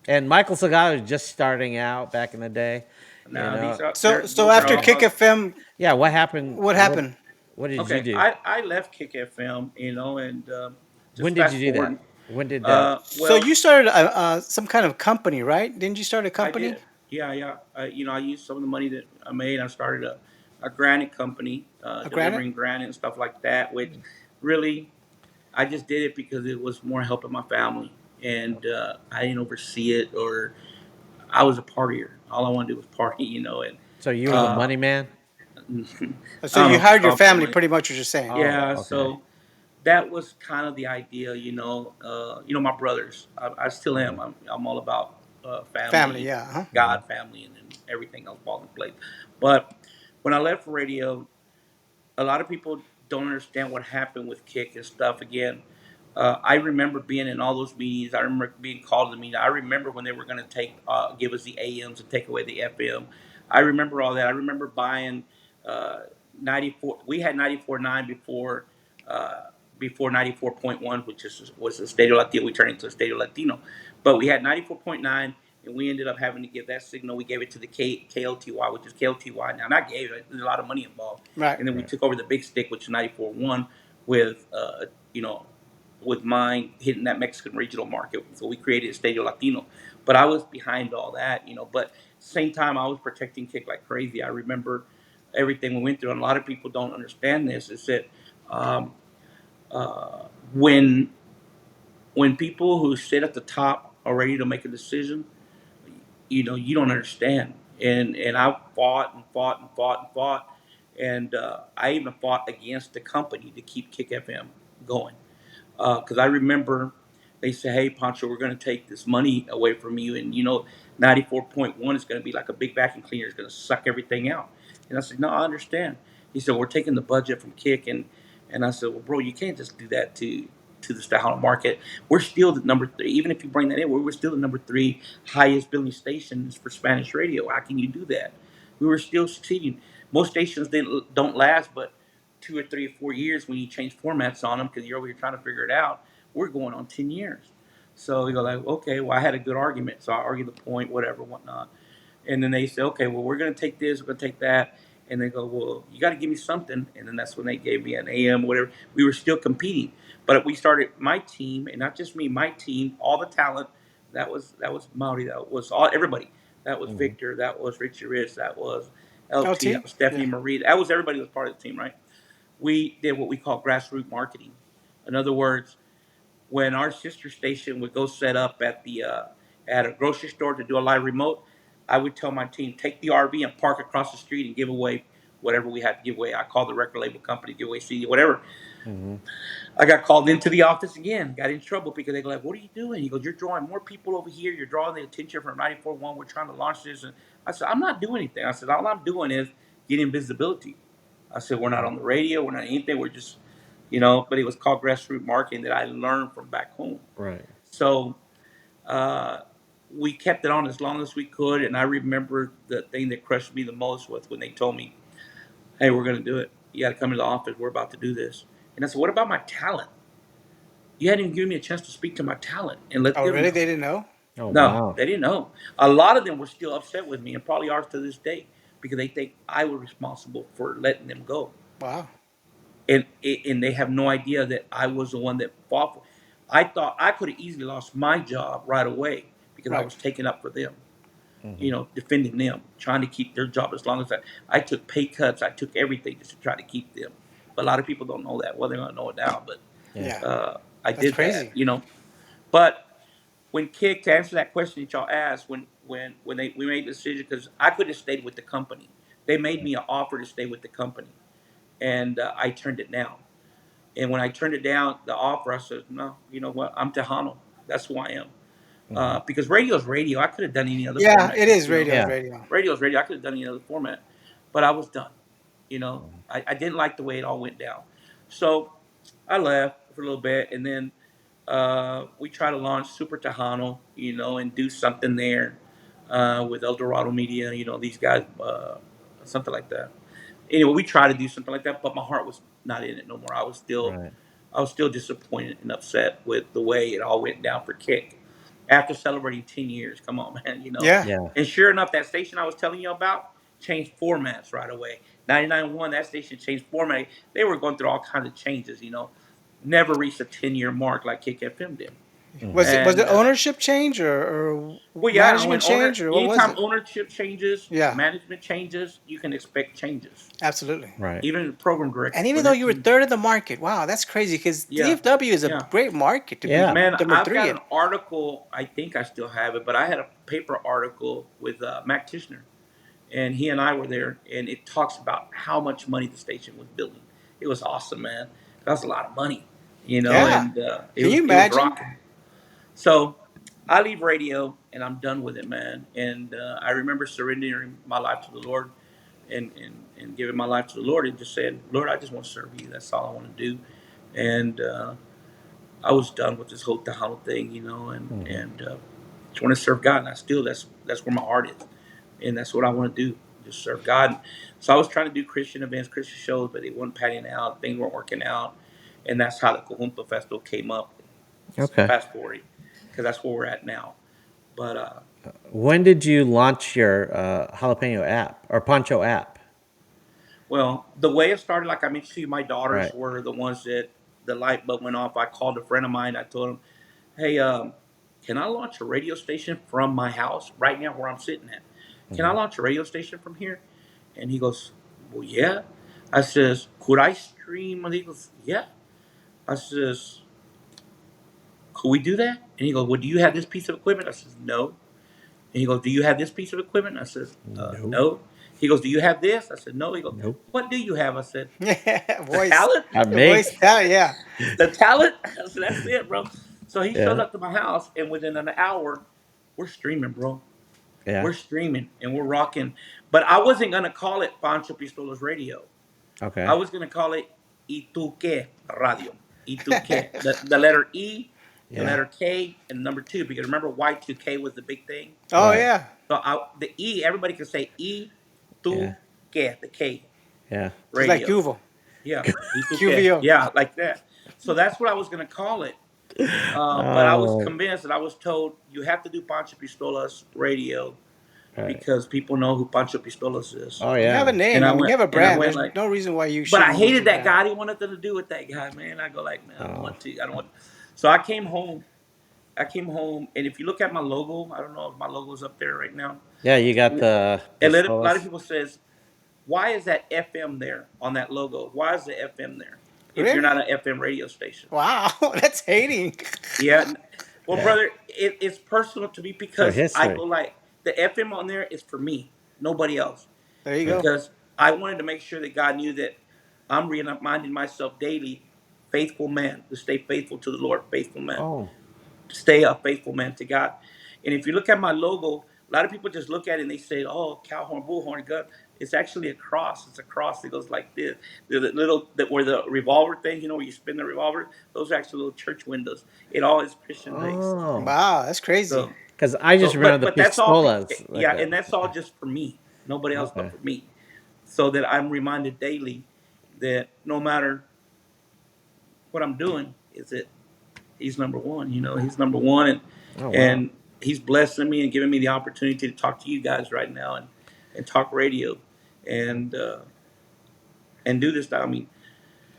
And Michael Segal was just starting out back in the day. You Now know. so those are after all. Kick FM, Yeah. What happened? what happened? What did you Okay, do? I left Kick FM, and When just did you fast do that? forward. When did that? So Well, you started some kind of company, right? Didn't you start a I company? did. Yeah, yeah. I used some of the money that I made. I started a granite company, A granite? delivering granite and stuff like that. Which really, I just did it because it was more helping my family, and I didn't oversee it, or I was a partier. All I wanted to do was party, And So you were the uh, money man? So I don't you know if you hired your call me family, money. pretty much, what you're saying. Oh, Yeah, okay. so that was kind of the idea, my brothers. I still am. Okay. I'm all about Family, family, yeah. Huh? Mhm. God, family, and everything else falls in place. But when I left radio, a lot of people don't understand what happened with Kick and stuff. Again, I remember being in all those meetings. I remember being called to the meeting. I remember when they were going to give us the AMs and take away the FM. I remember all that. I remember buying uh, 94. We had 94.9 before 94.1, which was a Stadio Latino. We turned into a Stadio Latino, but we had 94.9, and we ended up having to give that signal. We gave it to the KLTY, which is KLTY now. Not gave it. There's a lot of money involved, Right. and then we Right. took over the big stick, which is 94.1, with you know with mine hitting that Mexican regional market. So we created a Stadio Latino. But I was behind all that. But at the same time, I was protecting Kick like crazy. I remember everything we went through, and a lot of people don't understand this. Is that um, uh, when people who sit at the top are ready to make a decision, you don't understand. And I fought and fought and fought and fought, and I even fought against the company to keep Kick FM going. Because I remember they said, "Hey, Pancho, we're going to take this money away from you, and 94.1 is going to be like a big vacuum cleaner. It's going to suck everything out." And I said, "No, I understand." He said, "We're taking the budget from Kick," and I said, "Well, bro, you can't just do that to the Tejano market. We're still the number three. Even if you bring that in, we're still the number three highest billing stations for Spanish radio. How can you do that? We were still succeeding. Most stations don't last, but 2 or 3 or 4 years when you change formats on them because you're over here trying to figure it out. We're going on 10 years. So he go like, okay, well I had a good argument, so I argued the point, whatever, whatnot. And then they say, okay, well we're gonna take this, we're gonna take that, and they go, well you got to give me something, and then that's when they gave me an AM, whatever. We were still competing, but we started my team, and not just me, my team, all the talent. That was Mauri, that was all everybody. That was Mm-hmm. Victor, that was Richie Rich, that was LT, that LT? was Stephanie Yeah. Marie, that was everybody that was part of the team, right? We did what we call grassroots marketing. In other words, when our sister station would go set up at a grocery store to do a live remote, I would tell my team take the RV and park across the street and give away whatever we had to give away. I called the record label company, give away CD, whatever. Mm-hmm. I got called into the office again, got in trouble because they go like, "What are you doing?" He goes, "You're drawing more people over here. You're drawing the attention from 94.1. We're trying to launch this." And I said, "I'm not doing anything." I said, "All I'm doing is getting visibility." I said, "We're not on the radio. We're not anything. We're just, you know." But it was called grassroots marketing that I learned from back home. Right. So uh, we kept it on as long as we could. And I remember the thing that crushed me the most was when they told me, "Hey, we're going to do it. You got to come to the office. We're about to do this." And I said, "What about my talent? You hadn't even given me a chance to speak to my talent and let Oh, them really? know." They didn't know? Oh, No, wow. they didn't know. A lot of them were still upset with me and probably are to this day because they think I was responsible for letting them go. Wow. And they have no idea that I was the one that fought for. I thought I could have easily lost my job right away because I Right. was taking up for them, Mm-hmm. defending them, trying to keep their job as long as I took pay cuts, I took everything just to try to keep them. But a lot of people don't know that. Well, they're gonna know it now, but Yeah. Yeah. I That's did that, crazy. But when Kick, to answer that question that y'all asked, when we made the decision, because I could have stayed with the company, they made me an offer to stay with the company, and I turned it down. And when I turned it down, the offer, I said, no, you know what? I'm Tejano. That's who I am. Mm-hmm. Because radio's radio. I could have done any other Yeah, format. it is radio's Yeah. radio. Radio's radio. I could have done any other format. But I was done. I didn't like the way it all went down. So I left for a little bit. And then we tried to launch Super Tejano, and do something there with El Dorado Media, these guys, something like that. Anyway, we tried to do something like that, but my heart was not in it no more. Right. I was still disappointed and upset with the way it all went down for Kick. After celebrating 10 years, come on, man. Yeah. Yeah. And sure enough, that station I was telling you about changed formats right away. 99.1, that station changed format. They were going through all kinds of changes. Never reached a 10-year mark like Kick FM did. Mm-hmm. Was it And ownership change or well, yeah, management change or what was anytime it? ownership changes, Yeah, management changes, you can expect changes. absolutely. Right. Even the program directors, And even when though they're you were changing. third in the market, wow, that's crazy because Yeah, DFW is a yeah. great market to be Yeah. Man, number I've three got in. an article. I think I still have it, but I had a paper article with Mac Tishner, and he and I were there, and it talks about how much money the station was building. It was awesome, man. That was a lot of money, Yeah. and it Can was you it was imagine? rocking. So I leave radio, and I'm done with it, man. And I remember surrendering my life to the Lord, and giving my life to the Lord, and just saying, Lord, I just want to serve you. That's all I want to do. And I was done with this whole Tejano thing, Mm-hmm. and just want to serve God. And I still, that's where my heart is, and that's what I want to do, just serve God. So I was trying to do Christian events, Christian shows, but it wasn't panning out. Things weren't working out, and that's how the Cajunto Festival came up. Okay. Fast forward, because that's where we're at now. But When did you launch your jalapeno app or Pancho app? well, the way it started, like I mentioned to you, my daughters Right. were the ones that the light bulb went off. I called a friend of mine. I told him, "Hey, can I launch a radio station from my house right now where I'm sitting at? Can I Mm-hmm. launch a radio station from here?" And he goes, "Well, yeah." I says, "Could I stream?" And he goes, "Yeah." I says, "Could we do that?" And he goes, "Well, do you have this piece of equipment?" I says, "No." And he goes, "Do you have this piece of equipment?" I said, Nope. "No." He goes, "Do you have this?" I said, "No." He goes, Nope. "What do you have?" I said, Yeah, "The voice, talent." I voice make. talent. Yeah, The talent. I said, "That's it, bro." So he shows Yeah. up to my house, and within an hour, we're streaming, bro. Yeah. We're streaming and we're rocking. But I wasn't gonna call it Pancho Pistolas Radio. I Okay. was gonna call it Y tu qué Radio. Y tu qué. The letter E, the Yeah. letter K, and number two. Because remember, Y2K was the big thing. oh Right. yeah, So the E, everybody can say Y tu Yeah. qué, the K Yeah. just like radio. Cuvo, Yeah, Y tu qué. QVO. Yeah, like that. So that's what I was gonna call it. But I was Oh, convinced, and I was told you have to do Pancho Pistolas radio right. because people know who Pancho Pistolas is. Oh You have a yeah. name. I mean, you have a And I brand. went There's like, no reason why you but I shouldn't use hated your that guy. brand. I didn't want nothing to do with that guy, man. I go like, man, I don't Oh. want to. I don't want. So I came home. I came home, and if you look at my logo, I don't know if my logo's up there right now. Yeah, you got the A lot of pistolas. people says, why is that FM there on that logo? Why is the FM there if you're Really? not an FM radio station? Wow, that's hating. Yeah. Well, Yeah. brother, it's personal to me For because I history. go like the FM on there is for me, nobody else. There you Right. go. Because I wanted to make sure that God knew that I'm reminding myself daily, faithful man, to stay faithful to the Lord, faithful man, Oh. to stay a faithful man to God. And if you look at my logo, a lot of people just look at it and they say, "Oh, cow horn, bull horn, gun." It's actually a cross. It's a cross that goes like this. The little that where the revolver thing, where you spin the revolver. Those are actually little church windows. It all is Christian based. Oh. Wow, that's crazy. So, Because I just but remember the that's all. pistolas. Like Yeah, that. and that's all just for me. Nobody else but Okay. for me. So that I'm reminded daily that no matter what I'm doing, is that He's number one. He's number one, and Oh wow. and He's blessing me and giving me the opportunity to talk to you guys right now and talk radio and uh, and do this. I mean,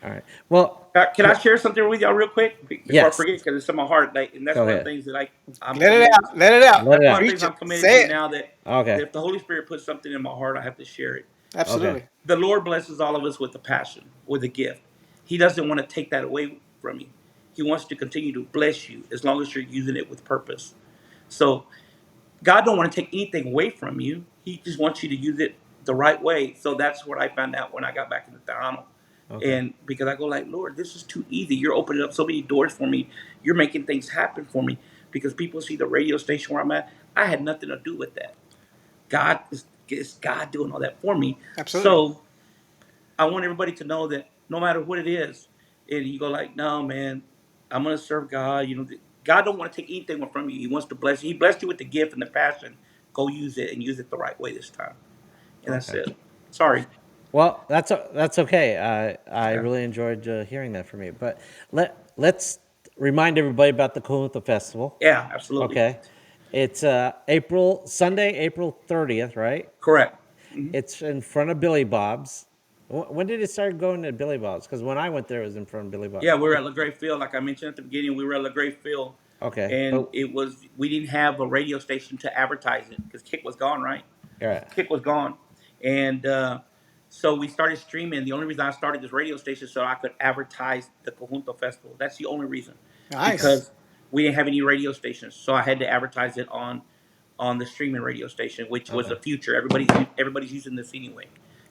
All right. Well, can I share something with y'all real quick before I yes. forget? Because it's in my heart, like, and that's Go one of the ahead. things that I'm Let it committed out. to. Let it out. Let That's it one of out. the things Preach it. I'm committed Say to it. now. That Okay. if the Holy Spirit puts something in my heart, I have to share it. Okay. Absolutely. The Lord blesses all of us with a passion, with a gift. He doesn't want to take that away from you. He wants to continue to bless you as long as you're using it with purpose. So God don't want to take anything away from you. He just wants you to use it the right way. So that's what I found out when I got back into Tejano. Okay. And because I go like, Lord, this is too easy. You're opening up so many doors for me. You're making things happen for me. Because people see the radio station where I'm at. I had nothing to do with that. God is God doing all that for me. Absolutely. So I want everybody to know that no matter what it is, and you go like, no, man, I'm gonna serve God. God don't want to take anything from you. He wants to bless you. He blessed you with the gift and the passion. Go use it and use it the right way this time. And that's Okay. it. Sorry. Well, that's okay. I Yeah. really enjoyed hearing that from you. But let's remind everybody about the Cahuntha Festival. Yeah, absolutely. Okay. It's April Sunday, April 30th, right? Correct. Hmm. It's in front of Billy Bob's. When did it start going to Billy Bob's? Because when I went there, it was in front of Billy Bob's. Yeah, we were at LaGrave Field. Like I mentioned at the beginning, we were at LaGrave Field, Okay, and but we didn't have a radio station to advertise it because Kick was gone, right? all right, Kick was gone, and so we started streaming. The only reason I started this radio station so I could advertise the Conjunto Festival. That's the only reason, Nice. because we didn't have any radio stations, so I had to advertise it on the streaming radio station, which was okay, the future. Everybody's using this anyway,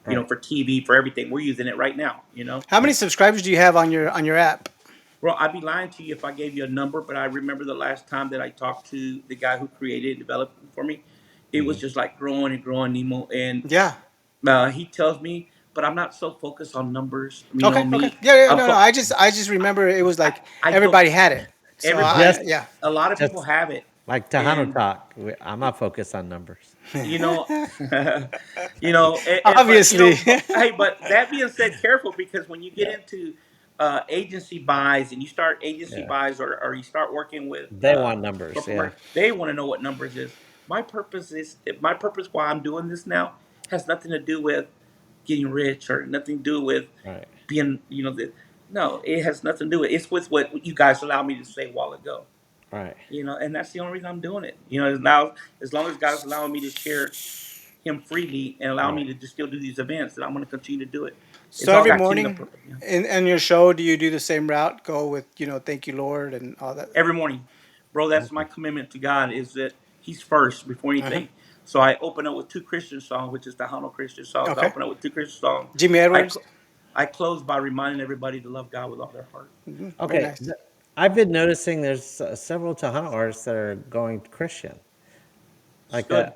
right. for TV, for everything. We're using it right now. How many subscribers do you have on your app? Well, I'd be lying to you if I gave you a number, but I remember the last time that I talked to the guy who created and developed it for me. It was just like growing and growing, Nemo, and Yeah. he tells me, but I'm not so focused on numbers. Okay. Okay. Me, Yeah. Yeah. I'm No. No. I just remember it was I, like I don't. everybody had it. So Everybody, Just I yeah. a lot of people just have it, like Tejano and talk. I'm not focused on numbers. you know, but Obviously. hey, but that being said, careful because when you get into agency buys and you start agency Yeah, buys or you start working with they want numbers. corporate Yeah, they want to know what numbers is. My purpose why I'm doing this now has nothing to do with getting rich or nothing to do with right, being, no, it has nothing to do with it. It's with what you guys allowed me to say a while ago. right. And that's the only reason I'm doing it. Now as long as God's allowing me to share Him freely and allow me Right. to just still do these events, then I'm going to continue to do it. It's So all every got kingdom morning purpose. Yeah. in your show, do you do the same route? Go with thank you Lord and all that. Every morning, bro. That's my Okay. commitment to God is that He's first before Uh-huh. anything. So I open up with two Christian songs, which is the Hano Christian songs. I Okay. open up with two Christian songs. Jimmy I Edwards. cl- I close by reminding everybody to love God with all their heart. Very Okay. nice. I've been noticing there's several Tejano artists that are going Christian, It's like good.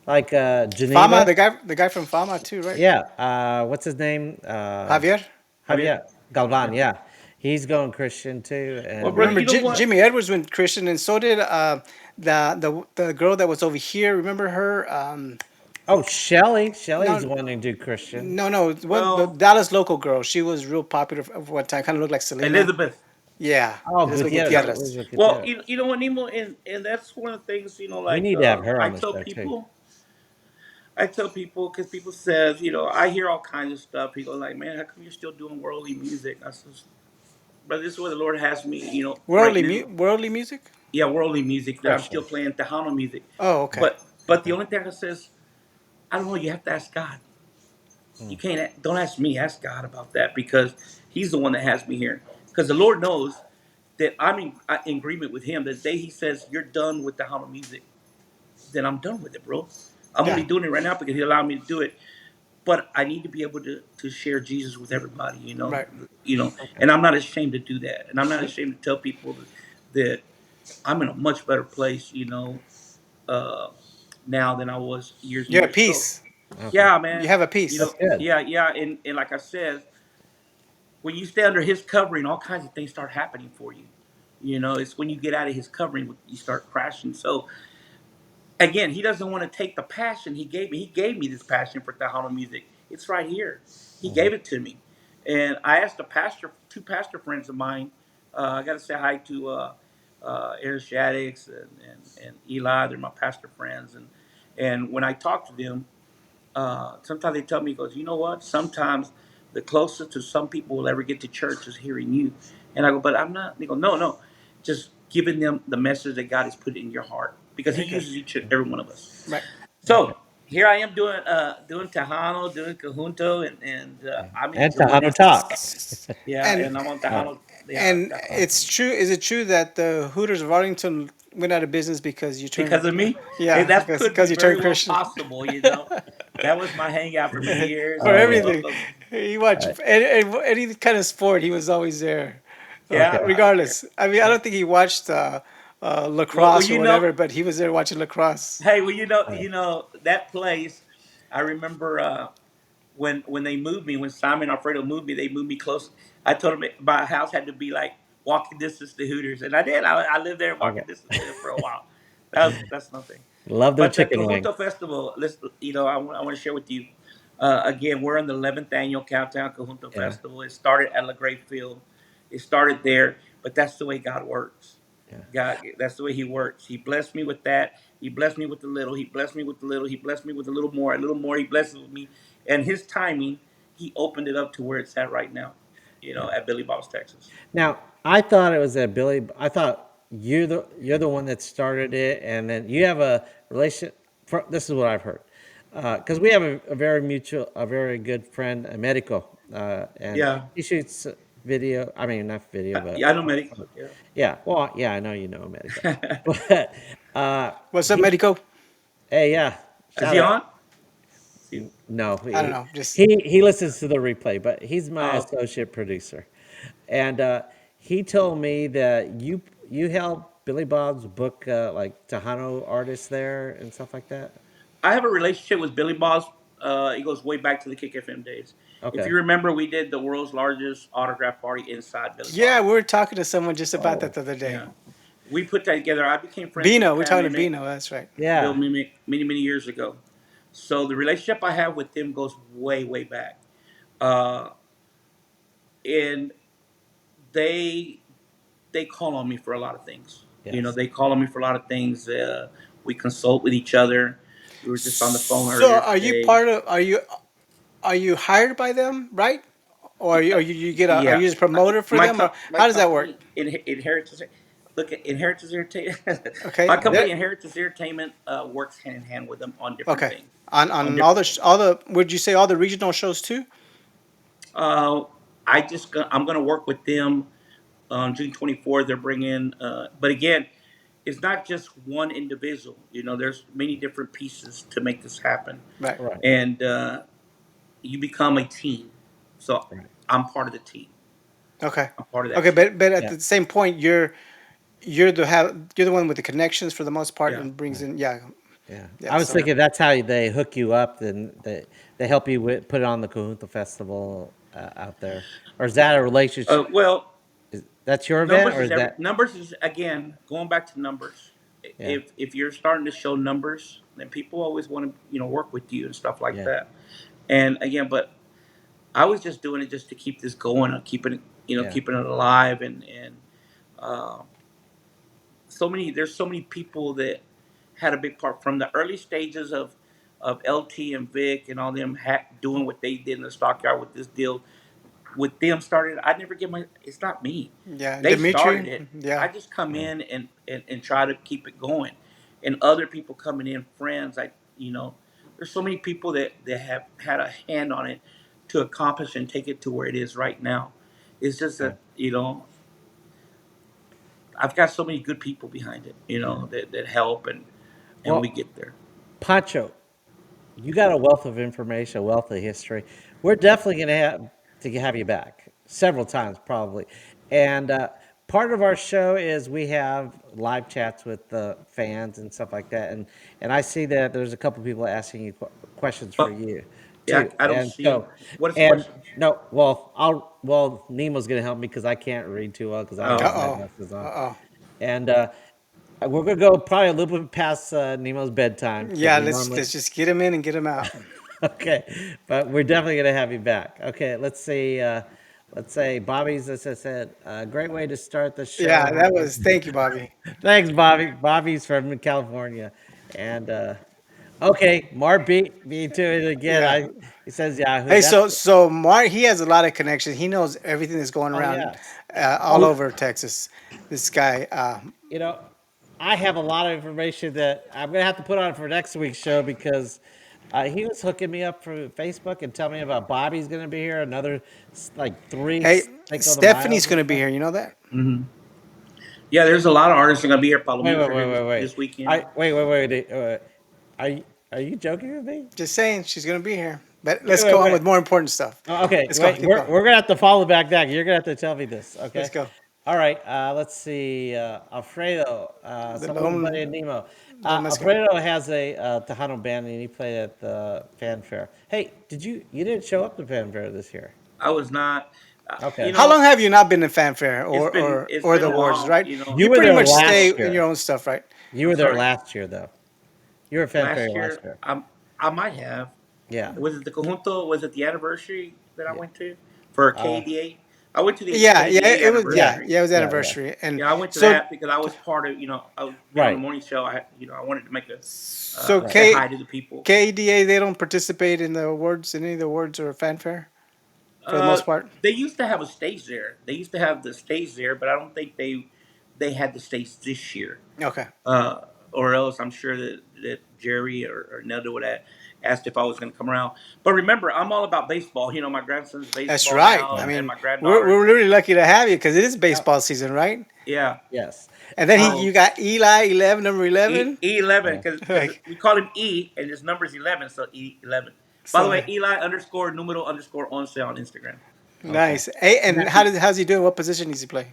Fama, Geneva. the guy from Fama too, right? Yeah. What's his name? Javier. Javier. Javier Galvan. Yeah. Yeah, he's going Christian too. Well, And brother, Remember you know what? Jimmy Edwards went Christian, and so did the girl that was over here. Remember her? oh, Shelly's No, wanting to do Christian. no, no. The Well, Dallas local girl. She was real popular at one time. Kind of looked like Selena. Elizabeth. Yeah, Oh, it is with Gutierrez. Yeah. Gutierrez. Elizabeth Well, Gutierrez. you know what, Nemo, and that's one of the things, We like need to have her I on the tell show too. people, because people says, I hear all kinds of stuff. People like, man, how come you're still doing worldly music? I says, but this is where the Lord has me, right now. Worldly music. Yeah, worldly music that I'm still Especially. playing Tejano music. Oh, okay. But the Okay. only thing I says, I don't know. You have to ask God. You Mm. can't. Don't ask me. Ask God about that because He's the one that has me here. Because the Lord knows that I'm in agreement with Him. The day He says you're done with Tejano music, then I'm done with it, bro. I'm Yeah. only doing it right now because He allowed me to do it. But I need to be able to share Jesus with everybody, Right. Okay. and I'm not ashamed to do that, and I'm not ashamed to tell people that I'm in a much better place, uh, now than I was years and You're at years ago. peace. Okay. Yeah, You man. have a peace. That's good. Yeah, yeah, and like I said, when you stay under His covering, all kinds of things start happening for you. It's when you get out of His covering you start crashing. So again, He doesn't want to take the passion He gave me. He gave me this passion for Tejano music. It's right here. He Mhm. gave it to me, and I asked two pastor friends of mine. I got to say hi to Aaron Shaddix and Eli. They're my pastor friends, and when I talk to them, sometimes they tell me, he goes, you know what? Sometimes the closest to some people will ever get to church is hearing you. And I go, but I'm not. They go, no, no. Just giving them the message that God has put in your heart because He Very good. uses each and every one of us. Right. Okay. So here I am doing Tejano, doing Conjunto, and Yeah. I'm And enjoying Tejano it. talks. Yeah, And and I'm on Uh, Tejano. Yeah, and Tejano. it's true. Is it true that the Hooters of Arlington went out of business because you turned? Because of me, Yeah, that could be because you very turned well Christian. possible. That was my hangout for many years. For oh yeah. everything, he watched Right. any kind of sport. He was always there, Okay. Yeah, I don't care. regardless. I mean, I Yeah. don't think he watched Well, lacrosse or you know, whatever, but he was there watching lacrosse. hey, well, Uh, that place. I remember when they moved me, when Simon Alfredo moved me, they moved me close. I told them my house had to be like walking distance to Hooters, and I did. I lived there okay. walking distance to it for a while. That's nothing. Love their But the chicken wings. Conjunto Festival, I want to share with you. Again, we're in the 11th annual Countdown Conjunto Yeah. Festival. It started at La Grey Field. It started there, but that's the way God works. Yeah. God, that's the way He works. He blessed me with that. He blessed me with the little. He blessed me with the little. He blessed me with a little more. A little more. He blesses with me, and His timing, He opened it up to where it's at right now. Yeah. At Billy Bob's, Texas. Now, I thought it was a Billy. I thought you're the one that started it, and then you have a relation. This is what I've heard, because we have a very good friend, Americo, and Yeah, he shoots video. I mean, not video, but yeah, I know, Medic. Yeah. yeah. Well, yeah, I know you know Americo, but What's up, he. Medico? Hey, yeah, Is shout he out. on? No, I don't know. Just he listens to the replay, but he's my Oh, okay. associate producer, and he told me that you help Billy Bob's book like Tejano artists there and stuff like that. I have a relationship with Billy Boss. It goes way back to the Kick FM days. If Okay. you remember, we did the world's largest autograph party inside Billy yeah, we Boss. were talking to someone just about that Oh, the other day. Yeah, we put that together. I became friends with Bino, we're Pam talking to Mimic, Bino. That's right. Bill yeah. Mimic, many years ago. So the relationship I have with them goes way back. Uh, and they they call on me for a lot of things. Yes. They call on me for a lot of things. We consult with each other. We were just on the phone So, earlier are you today. part of? Are you hired by them, right? Or you get a? Are Yeah, you just promoter for them, or my how does that work? company Inheritance. Look at Inheritance Entertainment. Okay, My company there. Inheritance Entertainment works hand in hand with them on different Okay, things. On on different things. all the would you say all the regional shows too? Uh, I'm gonna work with them on June 24th. They're bringing, but again, it's not just one individual. There's many different pieces to make this happen, Right. Right. and you become a team. So Right. I'm part of the team. Okay. I'm part of that Okay, team. but at Yeah. the same point, you're the one with the connections for the most part Yeah. and brings Right. in yeah Yeah. yeah I was so Yeah. thinking that's how they hook you up, and they help you put it on the Cahuta Festival out there, or is that a relationship? Well, That's your event, or is that? numbers is again going back to numbers. Yeah. If you're starting to show numbers, then people always want to work with you and stuff like Yeah. that. And again, but I was just doing it just to keep this going, keeping it Yeah. keeping it alive, and Uh, so many there's so many people that had a big part from the early stages of LT and Vic and all them doing what they did in the stockyard with this deal with them started. I never get my. It's not me. Yeah, They started Dimitri. it. Yeah, I just come Yeah. in and try to keep it going, and other people coming in, friends. There's so many people that have had a hand on it to accomplish and take it to where it is right now. It's just Okay. that I've got so many good people behind it. That help and we Well, get there. Pancho, you got a wealth of information, a wealth of history. We're definitely going to have you back several times, probably. And part of our show is we have live chats with the fans and stuff like that. And I see that there's a couple people asking you questions for Oh, you yeah, too. I don't And see them. so, What is the and question? no, Nemo's going to help me because I can't read too well because I don't Oh, have my uh-oh, glasses on. uh-oh. And we're gonna go probably a little bit past Nemo's bedtime because Yeah, we let's normally just get him in and get him out. okay, but we're definitely gonna have you back. Okay, let's see. Let's say Bobby's, as I said, a great way to start the show. Yeah, that was. Thank you, Bobby. Thanks, Bobby. Bobby's from California, and okay, Mark beat me to it again. Yeah. He says Yahoo. Hey, That's so Mark, he has a lot of connections. He knows everything that's going oh around yes. all Well, over Texas. This guy. you know, I have a lot of information that I'm gonna have to put on for next week's show because he was hooking me up for Facebook and telling me about Bobby's gonna be here. Another like three Hey, Cinco de Stephanie's Mayo's and going to be stuff. here. You know that? hmm yeah. There's a lot of artists that are gonna be here. Wait, Palominos wait, are here wait, this, wait, wait. this weekend. Are you joking with me? Just saying, she's going to be here. But Wait, let's wait, go on wait. with more important stuff. Oh, okay, Let's go. wait. Keep We're going. we're gonna have to follow back that. You're gonna have to tell me this, Let's okay? go. All right. Let's see. Alfredo, The some of them buddy Lone, and Nemo. Lone Mexican. Alfredo has a Tejano band and he played at the fanfare. Hey, you didn't show up to fanfare this year? I was not. Okay. How long have you not been in fanfare It's or been or it's or been the a awards? while. Right? You You were pretty there much stay last in your year. own stuff, right? You I'm were there sorry. last year though. You were at fanfare Last last year, year. I might have. Yeah. Was it the conjunto? Was it the anniversary that I Yeah. went to for Uh, KDA? I went to the Yeah, yeah. KDA It was. Yeah, anniversary. yeah. It was yeah, yeah. anniversary, and Yeah, I went to so that because I was part of. I was being on the Right. morning show. I wanted to make a so Right. say hi to the people. KDA, they don't participate in the awards, in any of the awards or fanfare for the Uh, most part. they used to have a stage there. They used to have the stage there, but I don't think they had the stage this year. Okay, uh, or else I'm sure that Jerry or Nelda would have asked if I was going to come around. But remember, I'm all about baseball. My grandson's that's baseball right. now, I Yeah. and mean, my we're granddaughter. we're really lucky to have you because it is Yep. baseball season, right? Yeah. Yes. And then Uh, you So got Eli 11, number E 11. E11 yeah. because Like we call him E and his number's 11, so E11. By the so, way, Eli underscore numero underscore once on Instagram. Okay. nice. Hey, Now, and how's he doing? What position does he play?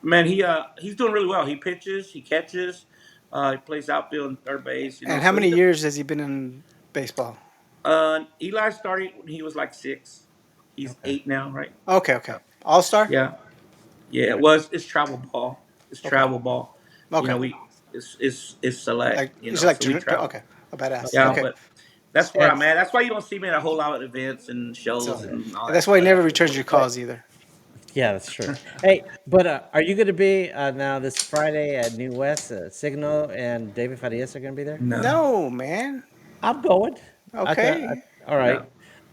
Man, he's doing really well. He pitches, he catches, he plays outfield and third base. And how So many years has he been in baseball? Eli started when he was like 6. He's okay. 8 now, right? Okay, okay. All star. Yeah. Yeah, it was. It's travel ball. It's Okay, travel ball. okay. It's select. Like is it like So we travel. okay, a badass. Yeah, Okay. Okay, but that's where And I'm at. That's why you don't see me at a whole lot of events and so shows and all and that that's why he stuff. never returns your wait, calls either. yeah, that's true. Hey, but are you going to be now this Friday at New West? Signal and David Farias are going to be there. No, No, man. I'm going. Okay. All right, no.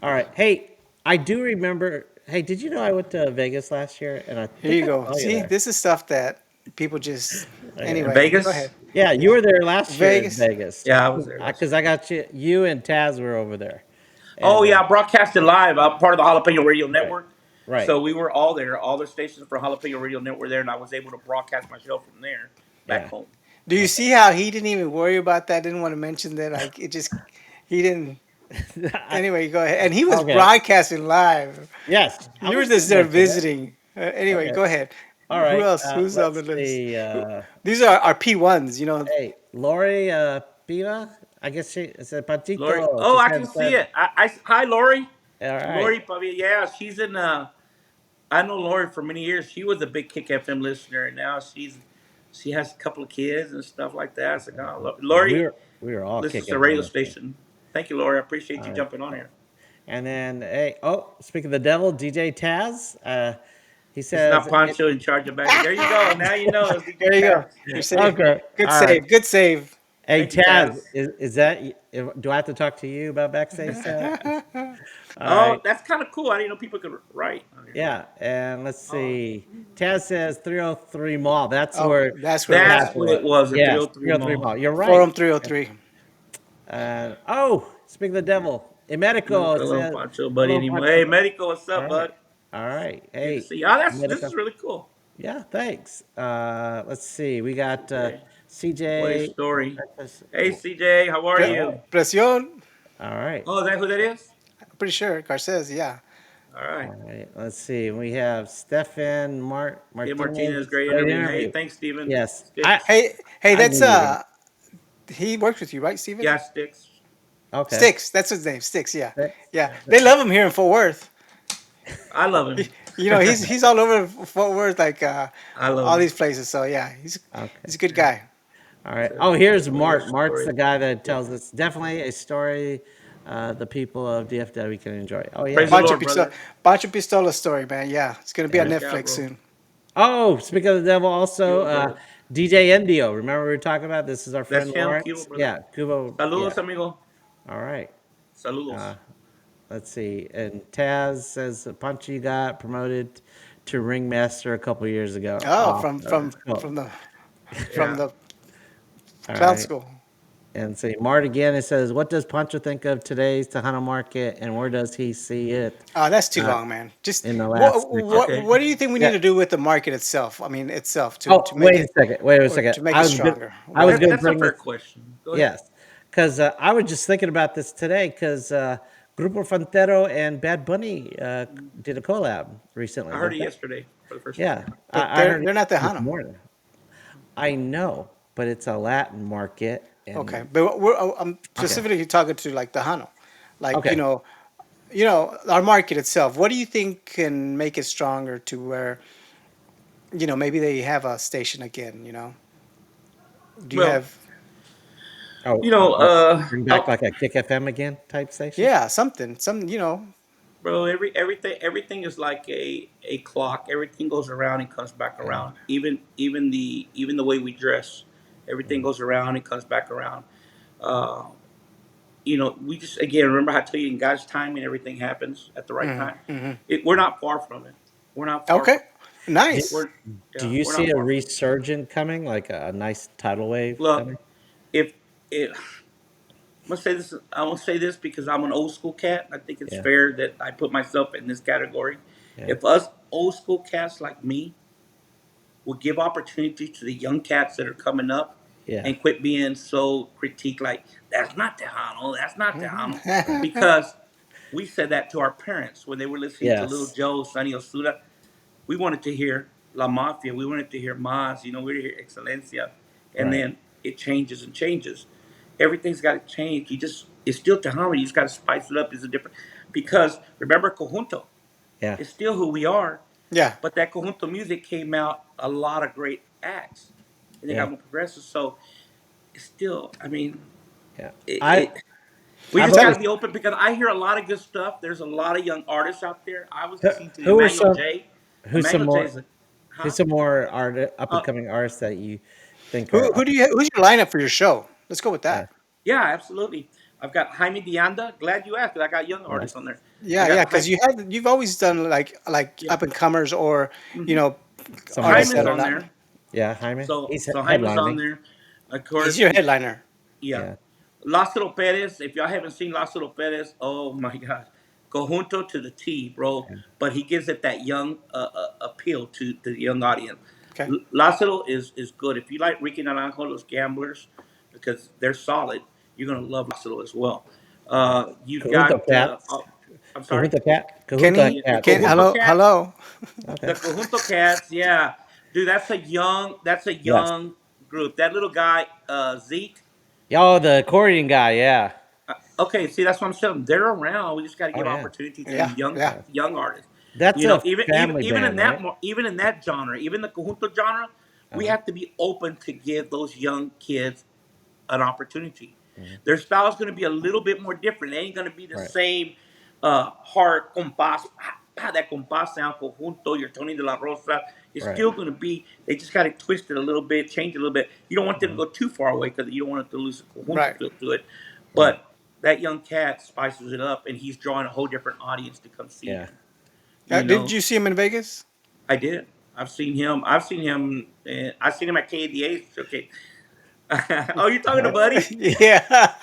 all right. Hey, I do remember. Hey, did you know I went to Vegas last year and I Here think you I go. saw you See, there. this is stuff that people just. Okay. In Anyway, go Vegas? ahead. Yeah, you Yeah, were there last year in Vegas. Vegas Yeah, I was there last because year. I got you. You and Taz were over there, Oh and yeah, I broadcasted live. I'm part of the Jalapeno Radio right, Network. right, So we were all there. All the stations for Jalapeno Radio Network were there, and I was able to broadcast my show from there back yeah. home. Do you Okay. see how he didn't even worry about that? Didn't want to mention that. Like it just, he didn't. I, Anyway, go ahead. And he was okay. broadcasting live. Yes, I You were was just pretty there much there. visiting. Anyway, Okay. go ahead. All Who right. else? Who's on the Let's list? see. These are our P1s. You know. Hey, Lori Piva. I guess she said Lori. Patito. Oh, She I can see said, it. Hi, Lori. all right. Lori, Pavia. Yeah, she's in. I know Lori for many years. She was a big Kick FM listener, and now she has a couple of kids and stuff like that. It's like, oh, Yeah, Lori we were all listens to kicking the him radio listening. station. Thank you, Lori. I appreciate you All right. jumping on here. And then, hey, oh, speaking of the devil, DJ Taz. He It's says, not Pancho in charge of back. There you go. Now you know it's DJ There you go. Taz. You're Yeah. safe. okay, Good all right. save. Good save. Hey, Thank you, Taz, Taz. is that, do I have to talk to you about backstage stuff? All Oh, right. that's kind of cool. I didn't know people could write on here. Yeah. And let's Oh, see. Taz says 303 Mall. That's Oh, where that's where it the was that's at. what castle it is. was. At Yes, 303 303 Mall. Mall. You're right. Forum 303. And oh, speaking of the devil, No, Emerico hello, says, Pancho, buddy. hello, Anymore. Pancho. Hey, Medico, what's All up, right. bud? All right. Good to Hey, see you. Oh, this Emerico. is really cool. Yeah, thanks. Let's see. We got CJ, what a CJ. story. Breakfast. Hey, CJ, how are Pre- All you? right. Presión. All right. Oh, is that who that is? I'm pretty sure Garces. Yeah. All right. All right. Let's see. We have Stefan Steve Martinez. Martinez, great Great interview. Hey, interview. thanks, Steven. Yes. Sticks. Hey, I that's knew you were gonna. he worked with you, right, Steven? Yeah, Sticks. Okay. Sticks. That's his name. Sticks. Yeah. Six. Yeah. They love him here in Fort Worth. I love him. He's all over Fort Worth, like I love all him. these places. So yeah, Okay. he's a good guy. All right. So, Oh, here's what are your Mart. Mart's stories? the guy that Yeah. tells us definitely a story the people of DFW can enjoy. Oh, Praise the yeah. Pancho Lord, Pistola, brother. Pancho Pistola story, man. Yeah, it's gonna be on Yeah. Check it out, Netflix bro. soon. Oh, speaking of the devil, also Cuba brothers. DJ Indio. Remember we were talking about? This is our That's friend him, Cuba Lawrence. brother. Yeah. Kubo. Yeah. Saludos, amigo. All right. Saludos. Let's see. And Taz says Punchy got promoted to ringmaster a couple years ago. Oh, Oh, from that's from cool. from the from Yeah. the All clown right. school. And see, Mart again, it says, what does Pancho think of today's Tejano market and where does he see it Oh, that's too uh, long, man. Just in the last decade? Okay. what do you think we need Yeah. to do with the market itself? I mean, itself Oh, to make wait a it second. Wait a or second. to make it stronger. I What was That, going to that's a bring fair this. question. Go ahead. Yes. Because I was just thinking about this today because Grupo Frontero and Bad Bunny did a collab recently, I heard didn't it they? yesterday for the first time. Yeah. but I heard it they're not this Tejano. morning. I know, but it's a Latin market, Okay, and but I'm okay, specifically talking to like Tejano, like okay, our market itself. What do you think can make it stronger to where maybe they have a station again? Do you Well, have you oh, know, bring back like a Kick FM again type station. yeah something some. bro, everything is like a clock. Everything goes around and comes back Yeah, around. Even the way we dress, everything yeah, goes around and comes back around. Uh, we just again remember how I tell you in God's timing everything happens at the right time. Hmm. We're not far from it. We're not far Okay, from it. Do, nice. We're do Yeah, you we're see not a far from it. resurgent coming, like a nice tidal wave Look, coming? if I won't say this because I'm an old school cat. I think it's Yeah, fair that I put myself in this category. yeah, If us old school cats like me will give opportunity to the young cats that are coming up yeah, and quit being so critique like that's not Tejano, that's not Tejano, right. because we said that to our parents when they were listening to Little Yes, Joe, Sonny Osuna. We wanted to hear La Mafia, we wanted to hear Maz, we wanted to hear Excelencia, and right. then it changes and changes. Everything's got to change. It's still Tejano. You just got to spice it up. It's a different because remember Conjunto. Yeah, It's still who we are, Yeah, but that conjunto music came out a lot of great acts, and they yeah, got more progressive. So it's still, I mean, yeah. it, I it we I've just got to always be open because I hear a lot of good stuff. There's a lot of young artists out there. I was who listening to who are Emmanuel some J. who's some Emmanuel J. more is a, who's huh? some more up and Uh, coming artists that you think who are who up? do you who's your lineup for your show? Let's go with Yeah, that. yeah, absolutely. I've got Jaime Dianda. Glad you asked because I got young artists on nice. there. I Yeah, yeah, got because Jaime. you've always done like Yeah. up and comers or you hmm know Some artists Jaime's that local. are on not. there. Yeah, Jaime. So He's so Jaime's on headlining. there. Of He's course, your headliner. yeah. Yeah, Lázaro Perez, if y'all haven't seen Lázaro Perez, oh my God. Conjunto to the T, bro. yeah, But he gives it that young appeal to the young audience. Okay. Lázaro is good. If you like Ricky Naranjo, those gamblers, because they're solid, you're going to love Lázaro as well. yeah. You've Cajuto got, Cats. I'm sorry? Cajuto Cat. Cajuto Kenny, Yeah, the Cats. Ken, Conjunto hello, Cats. hello. Okay. The Conjunto Cats, yeah. Dude, that's a Yes. young group. That little guy, Zeke, Y'all, the accordion guy. Yeah. okay, see that's what I'm saying. They're around. We just got to Oh give yeah. opportunity to Yeah, these young yeah. Yeah. young artists. That's a Even family band, right? even in that genre, even the conjunto genre, we Uh-huh. have to be open to give those young kids an opportunity. Mhm. Their style is going to be a little bit more different. It ain't going to be the Right. same hard compás. that compás sound, conjunto, your Tony de la Rosa, is Right. still going to be, they just got to twist it a little bit, change it a little bit. You don't want them to Mhm. go too far away because you don't want it to lose the conjunto Right. feel to it. Right. But that young cat spices it up, and he's drawing a whole different audience to come see Yeah. him. You Did know, you see him in Vegas? I did. I've seen him. I've seen him. I've seen him at KDA. Okay. Oh, you're talking to Buddy? Yeah.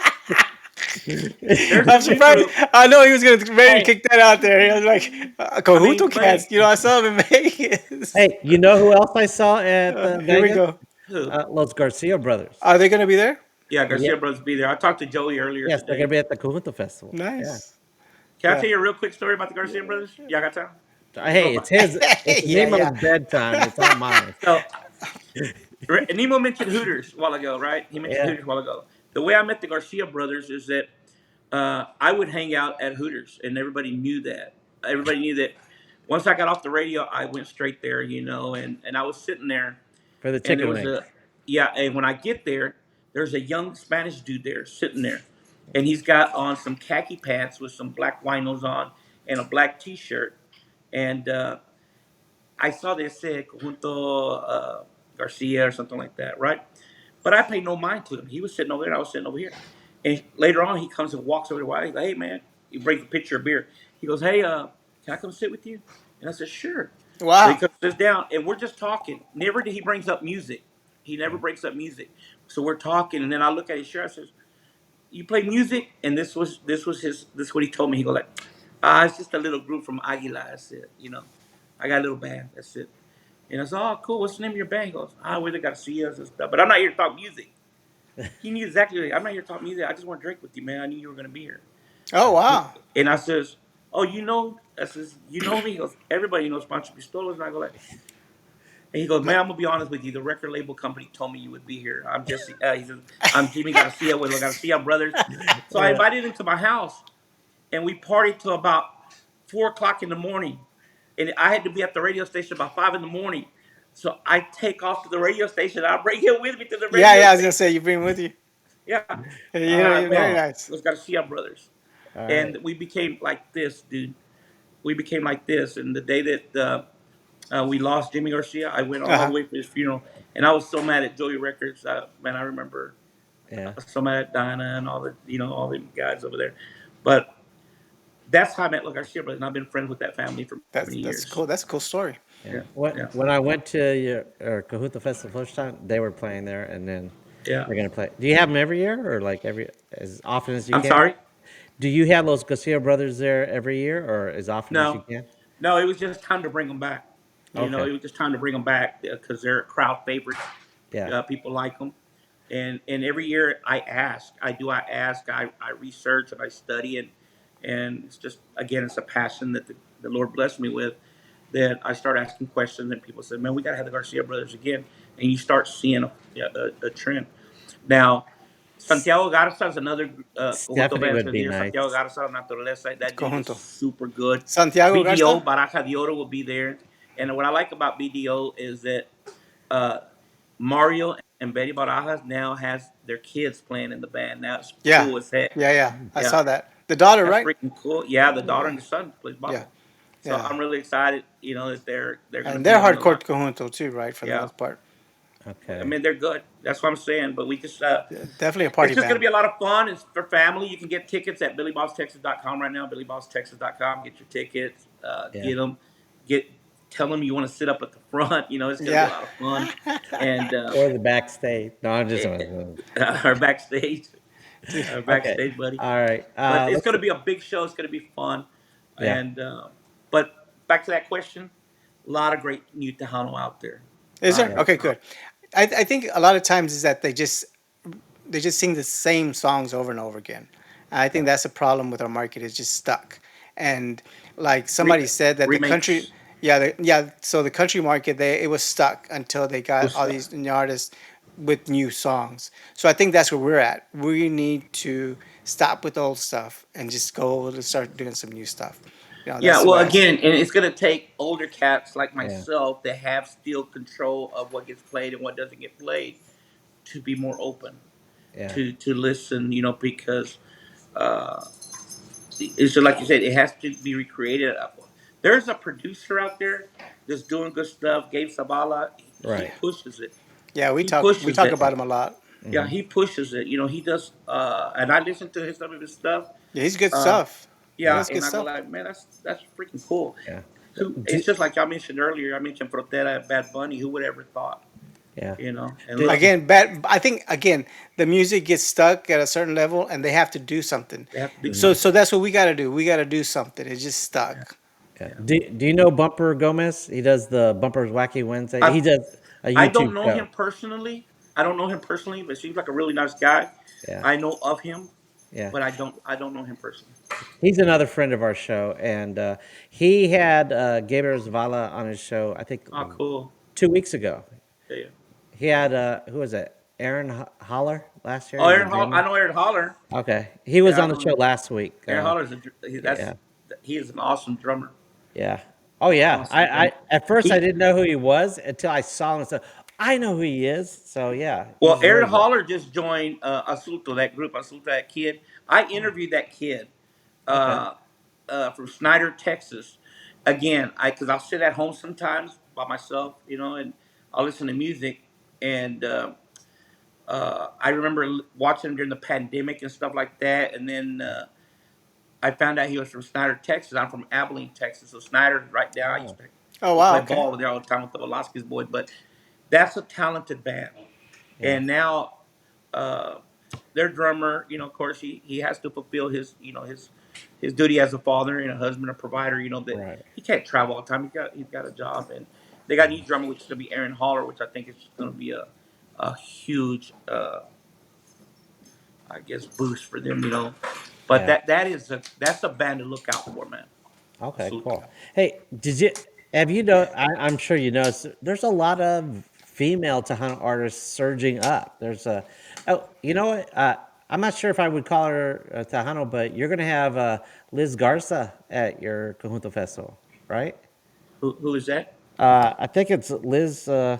There's a I'm new surprised. group. I know he was going to ready to Hey, kick that out there. He was like, I mean, Cojuto Buddy. Cats. You know, I saw him in Vegas. hey, you know who else I saw at Here we Vegas? go. Who? Los Garcia brothers. Are they going to be there? Yeah, Yeah. Garcia Brothers be there. I talked to Joey earlier Yes, they're gonna today. be at the Cahuta Festival. Yeah. Nice. Can I Yeah. tell you a real quick story about the Garcia Brothers? Y'all got time? Real Hey, fast. it's Yeah, Nemo's yeah. bedtime. It's not mine. So, Nemo mentioned Hooters a while ago, right? He mentioned Yeah. Hooters a while ago. The way I met the Garcia Brothers is that I would hang out at Hooters, and everybody knew that. Everybody knew that. Once I got off the radio, I went straight there, and I was sitting there, For the and there chicken was wings. yeah, and when I get there, there's a young Spanish dude there sitting there, and he's got on some khaki pants with some black winos on and a black T-shirt, and I saw they said Conjunto Garcia or something like that, right? But I paid no mind to him. He was sitting over there, and I was sitting over here. And later on, he comes and walks over to Wiley. He's like, "Hey, man," he brings a pitcher of beer. He goes, "Hey, can I come sit with you?" And I said, "Sure." So he Wow. comes sits down, and we're just talking. Never did he brings up music. He never brings up music. So we're talking, and then I look at his shirt. I says, "You play music?" And this what he told me. He goes like, it's just a little group from Aguila." I said, I got a little band. That's it. And I said, "Oh, cool. What's the name of your band?" He goes, "We got to see us and stuff. But I'm not here to talk music." He knew exactly. I'm not here to talk music. I just want to drink with you, man. I knew you were gonna be here. Oh, wow. And I says, "Oh, you know?" I says, "You know me?" He goes, "Everybody knows Pancho Pistolas." And I go like, and he goes, "Man, I'm gonna be honest with you. The record label company told me you would be here. I'm just." He says, "I'm Jimmy Garcia with Garcia Brothers." So I Yeah. invited him to my house, and we partied till about 4 o'clock in the morning. And I had to be at the radio station about 5 in the morning. So I take off to the radio station. I bring him with me to the Yeah, radio yeah. I was going to station. say, you bring him with you. Yeah. You know, you're very Man, nice. those Garcia brothers. All right. And we became like this, dude. We became like this. And the day that we lost Jimmy Garcia, I went all Uh-huh. the way for his funeral. And I was so mad at Joey Records. Man, I remember Yeah. I was so mad at Dinah and all the guys over there. But that's how I met Garcia brothers. And I've been friends with that family for many That's years. cool. That's a cool story. Yeah. Yeah. Yeah. When I went to your Cahuta Festival first time, they were playing there, and then Yeah. they're gonna play. Do you have them every year, or like every as often as you I'm can? sorry. Do you have Los Garcia brothers there every year, or as often as you No, can? no, it was just time to bring them back. Okay. It was just time to bring them back because they're crowd favorites. Yeah. People like them, and every year I ask, I ask, I research and I study and it's just again it's a passion that the Lord blessed me with that I start asking questions and people say, "Man, we got to have the Garcia brothers again," and you start seeing a trend. Now, Santiago Garza is another conjunto Stephanie band would that's be here. nice. Santiago Garza, Naturaleza. That dude is Conjunto. super good. Santiago BDO, Garza? Baraja de Oro will be there. And what I like about BDO is that uh, Mario and Betty Barajas now has their kids playing in the band. Now it's Yeah. cool as heck. Yeah, yeah. I Yeah, saw that. The daughter, that's right? freaking cool. Yeah, the daughter Yeah. and the son plays Yeah. babo. So Yeah. I'm really excited, that they're going to And be they're on the hardcore line. conjunto too, right? For the Yeah, most part. I Okay. mean they're good. That's what I'm saying. But we just Yeah, definitely a it's party just going to band. be a lot of fun. It's for family. You can get tickets at BillyBobsTexas.com right now. BillyBobsTexas.com. Get your tickets. Yeah. Get them. Get Tell them you want to sit up at the front. It's going to be a Yeah. lot of fun. And Or the backstage. No, I'm just. our backstage, our Okay. backstage, buddy. All right. But it's Let's going see. to be a big show. It's going to be fun. Yeah. And but back to that question, a lot of great new Tejano out there. A Is lot there? of Yeah. great Okay, Tejano. good. I think a lot of times is that they just sing the same songs over and over again. I think that's a problem with our market. It's just stuck. And like somebody Re- said that the country, Remakes yeah, yeah. So the country market, it was stuck until they got was all stuff. these new artists with new songs. So I think that's where we're at. We need to stop with the old stuff and just go to start doing some new stuff. Yeah, That's the well, way I see again, it. and it's going to take older cats like Yeah. myself that have still control of what gets played and what doesn't get played to be more open Yeah. to listen. Because uh, it's just like you said, it has to be recreated. There's a producer out there that's doing good stuff. Gabe Zavala, he Right. pushes it. Yeah, He we pushes talk it. about him a lot. Yeah, Hmm. he pushes it. He does. And I listen to his some of his stuff. Yeah, he's good Uh, stuff. He yeah, Yeah. does good and I go stuff. like, man, that's freaking cool. Yeah. Who? Do, It's just like y'all mentioned earlier. I mentioned Frontera, Bad Bunny. Who would ever thought? yeah. And Do, look, Again, bad. I think again the music gets stuck at a certain level, and they have to do something. they have to do mhm. So something. that's what we got to do. We got to do something. It's just Yeah, stuck. Yeah. yeah. Do you know Bumper Gomez? He does the Bumpers Wacky Wednesday. I He does a I don't YouTube know show. him personally. I don't know him personally, but seems like a really nice guy. Yeah. I know of him, Yeah. but I don't know him personally. He's another friend of our show, and he had Gabriel Zavala on his show. I think Oh, cool. 2 weeks ago. Yeah, yeah. He had who was it? Aaron Holler last year. Oh, He's a Aaron Hall. I drummer. know Aaron Holler. Okay, he was Yeah, I on the know show him. last week. Aaron Holler's Yeah, he is an awesome drummer. yeah. Oh yeah. Awesome I drummer. at first I He didn't know who he was until I saw him and said, I know who he is. So yeah, Well, he's Aaron really good. Holler just joined Asulto, that group, Asulto, that kid. I interviewed that kid Okay. uh, from Snyder, Texas. Again, because I'll sit at home sometimes by myself, and I'll listen to music. And I remember watching him during the pandemic and stuff like that. And then I found out he was from Snyder, Texas. I'm from Abilene, Texas. So Snyder's right there. I used Oh, to Oh go wow. play Okay. ball over there all the time with the Velasquez boys. But that's a talented band. yeah. And now uh, their drummer, of course, he has to fulfill his duty as a father and a husband, a provider. That Right. he can't travel all the time. He's got a job, and they got a new drummer, which is going to be Aaron Holler, which I think is going to be a huge, I guess, boost for them. But Yeah. that's a band to look out for, man. Okay, Absolutely. cool. Hey, did you have you know? I'm sure you noticed there's a lot of female Tejano artists surging up. There's a, oh, you know what? I'm not sure if I would call her Tejano, but you're gonna have Liz Garza at your Conjunto Festival, right? Who is that? I think it's Liz Uh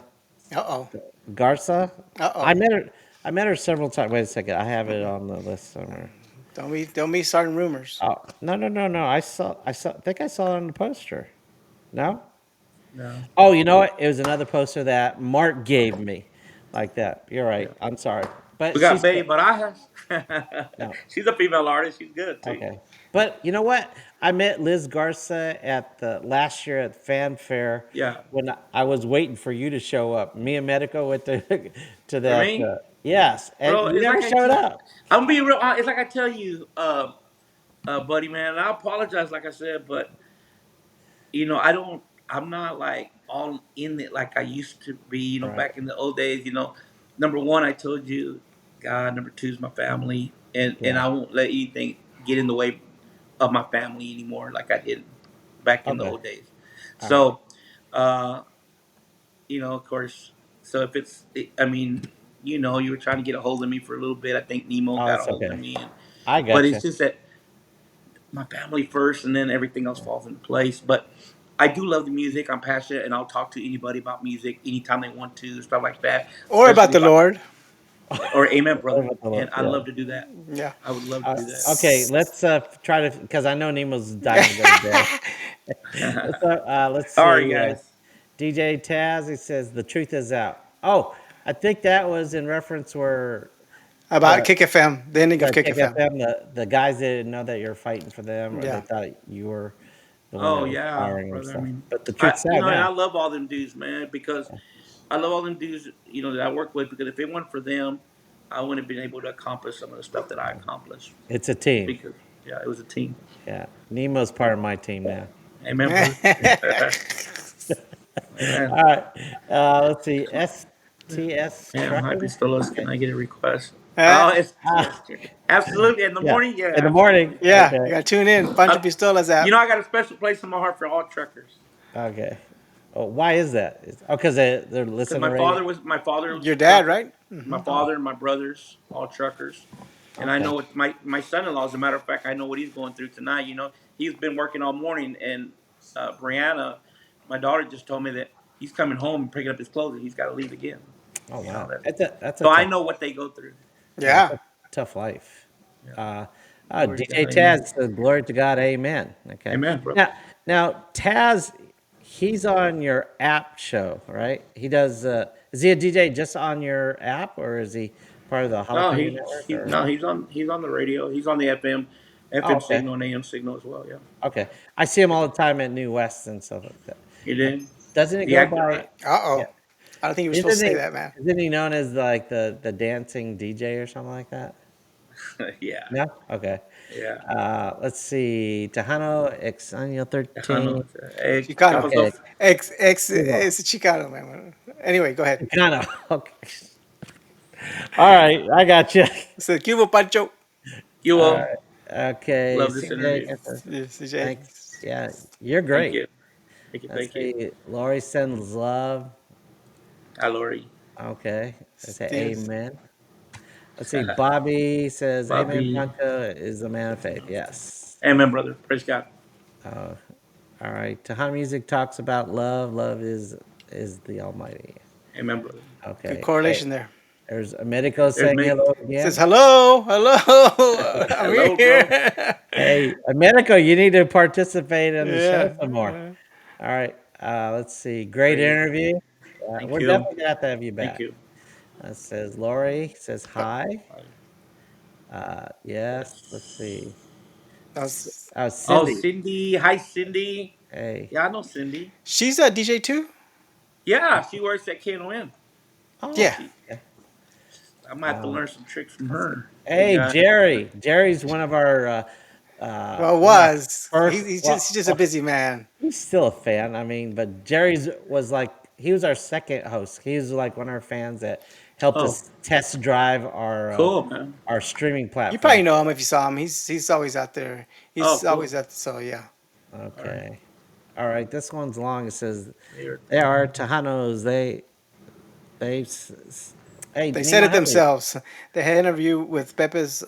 oh. Garza. Uh I oh. met her. I met her several times. Wait a second. I have it on the list somewhere. Don't be starting rumors. Oh no no no no! I think I saw it on the poster. No. No. Oh, you know what? It was another poster that Mark gave me, like that. You're right. Yeah. I'm sorry, We but got she's Betty good. Barajas. No, She's a female artist. She's good too. okay. But you know what? I met Liz Garza at the last year at Fan Fair Yeah. when I was waiting for you to show up. Me and Medico went to to For that. me, Yes, and bro, you it's never like I showed tell. up. I'm being real. It's like I tell you, buddy, man. And I apologize, like I said, but I don't. I'm not like all in it like I used to be. Right. Back in the old days. Number one, I told you, God. Number two is my family, and Yeah. I won't let anything get in the way of my family anymore, like I did back in the Okay. old days. All right. So, uh, of course. So if I mean, you were trying to get a hold of me for a little bit. I think Nemo Oh, got a that's hold of okay. me, I but got it's you. just that my family first, and then everything else falls into place. But I do love the music. I'm passionate, and I'll talk to anybody about music anytime they want to, stuff like that. Or about Especially the if I, Lord. or Amen, brother. And I Yeah. love to do that. Yeah. I would love to do Okay, let's try to because I know Nemo's dying to go to bed. that. Let's All right, see. guys. DJ Taz, he says the truth is out. Oh, I think that was in reference where About the Kick FM, the ending of the Kick Kick FM. FM, the guys didn't know that you're fighting for them, or they Yeah. thought you were the one Oh that was yeah, firing them brother. I stuff. mean, But the truth's out and I now. love all them dudes, man, because I love all them dudes, that I work with. Because if it weren't for them, I wouldn't have been able to accomplish some of the stuff that I accomplished. It's a team. Because yeah, it was a team. Yeah, Nemo's part of my team now. Amen, brother. All Amen. right, let's see. STS Damn, hi, trucking. Pistolas. Can Okay. I get a request? Uh, Oh, it's Ah, absolutely in the yeah, morning. Yeah, in the morning. absolutely. yeah, Okay. you gotta tune in. Pancho Uh, Pistolas app. I got a special place in my heart for all truckers. Okay. Oh, why is that? Oh, because they're Because listening my already. father was Your a dad, trucker. right? My Oh, father and my brothers, all truckers. And I okay. know what my son-in-law, as a matter of fact, I know what he's going through tonight. He's been working all morning, and Brianna, my daughter, just told me that he's coming home and picking up his clothes, and he's got to leave again. Oh, You know wow. that. That's a So I tough. know what they go through. Yeah, that's Yeah. a tough life. Yeah. Uh, Glory to DJ God. Amen. Taz says, "Glory to God, Amen." Okay. Amen, bro. Now, Now, Taz, he's on your app show, right? He does. Is he a DJ just on your app, or is he part of the No, Jalapeno Network? Or no, he's on the radio. He's on the oh, FM okay, signal and AM signal as well. Yeah, okay. I see him all the time at New West and stuff like that. he Now, did. doesn't it He go acted by? right. Uh Yeah, oh. I don't think you were supposed isn't to say he? that, man. Isn't he known as like the dancing DJ or something like that? Yeah, No. Okay. yeah. Let's see. Tejano X Año Tejano. 13. Hey, ¿qué Chicano. Okay. pasó? Ex Cuba. is a Chicano, man. Anyway, go ahead. Tejano. Okay. All right, I got you. So, Cubo Pancho. You All will right. Okay, love this CJ, interview. get the Yes, CJ. thanks. Yeah, you're Thank great. you. Thank you. Let's Thank you. see. Lori sends love. Hi, Lori. Okay. I say Yes. amen. Let's see. Bobby says, Amen. Bobby. Pancho is the man of faith. Yes. Amen, brother. Praise God. Uh, all right. Tejano Music talks about love. Love is the Almighty. Amen, brother. Good Okay. Hey, correlation there. there's a medico There's saying me. hello Says again. hello, hello. I'm Hello, bro. here. Hey, Medico, you need to participate in the show some more. Yeah. All right. Let's see. Great Great. interview. Thank We're you. definitely gonna have to have you Thank back. you. Says Lori. Says hi. Bye. Yes. Let's see. Yes. That was, Oh, Cindy. Cindy. Hi, Cindy. Hey. Yeah, I know Cindy. she's a DJ too? Yeah, she works at KNON. Oh. Yeah. She, Okay. I might have to Uh, learn some tricks from let's see. her. Thank Hey, God. Jerry. Jerry's Well, one of our was. first. He's just a busy man. He's still a fan. I mean, but Jerry's was like he was our second host. He was like one of our fans that helped Oh, us test drive cool, man. our streaming You probably platform. know him if you saw him. He's always out there. Oh, He's cool. always at so yeah. All right. Okay. All right. This one's long. It says Here. they are Tejanos. They. Hey, They said Nemo, it help me. themselves. They had an interview with Pepe's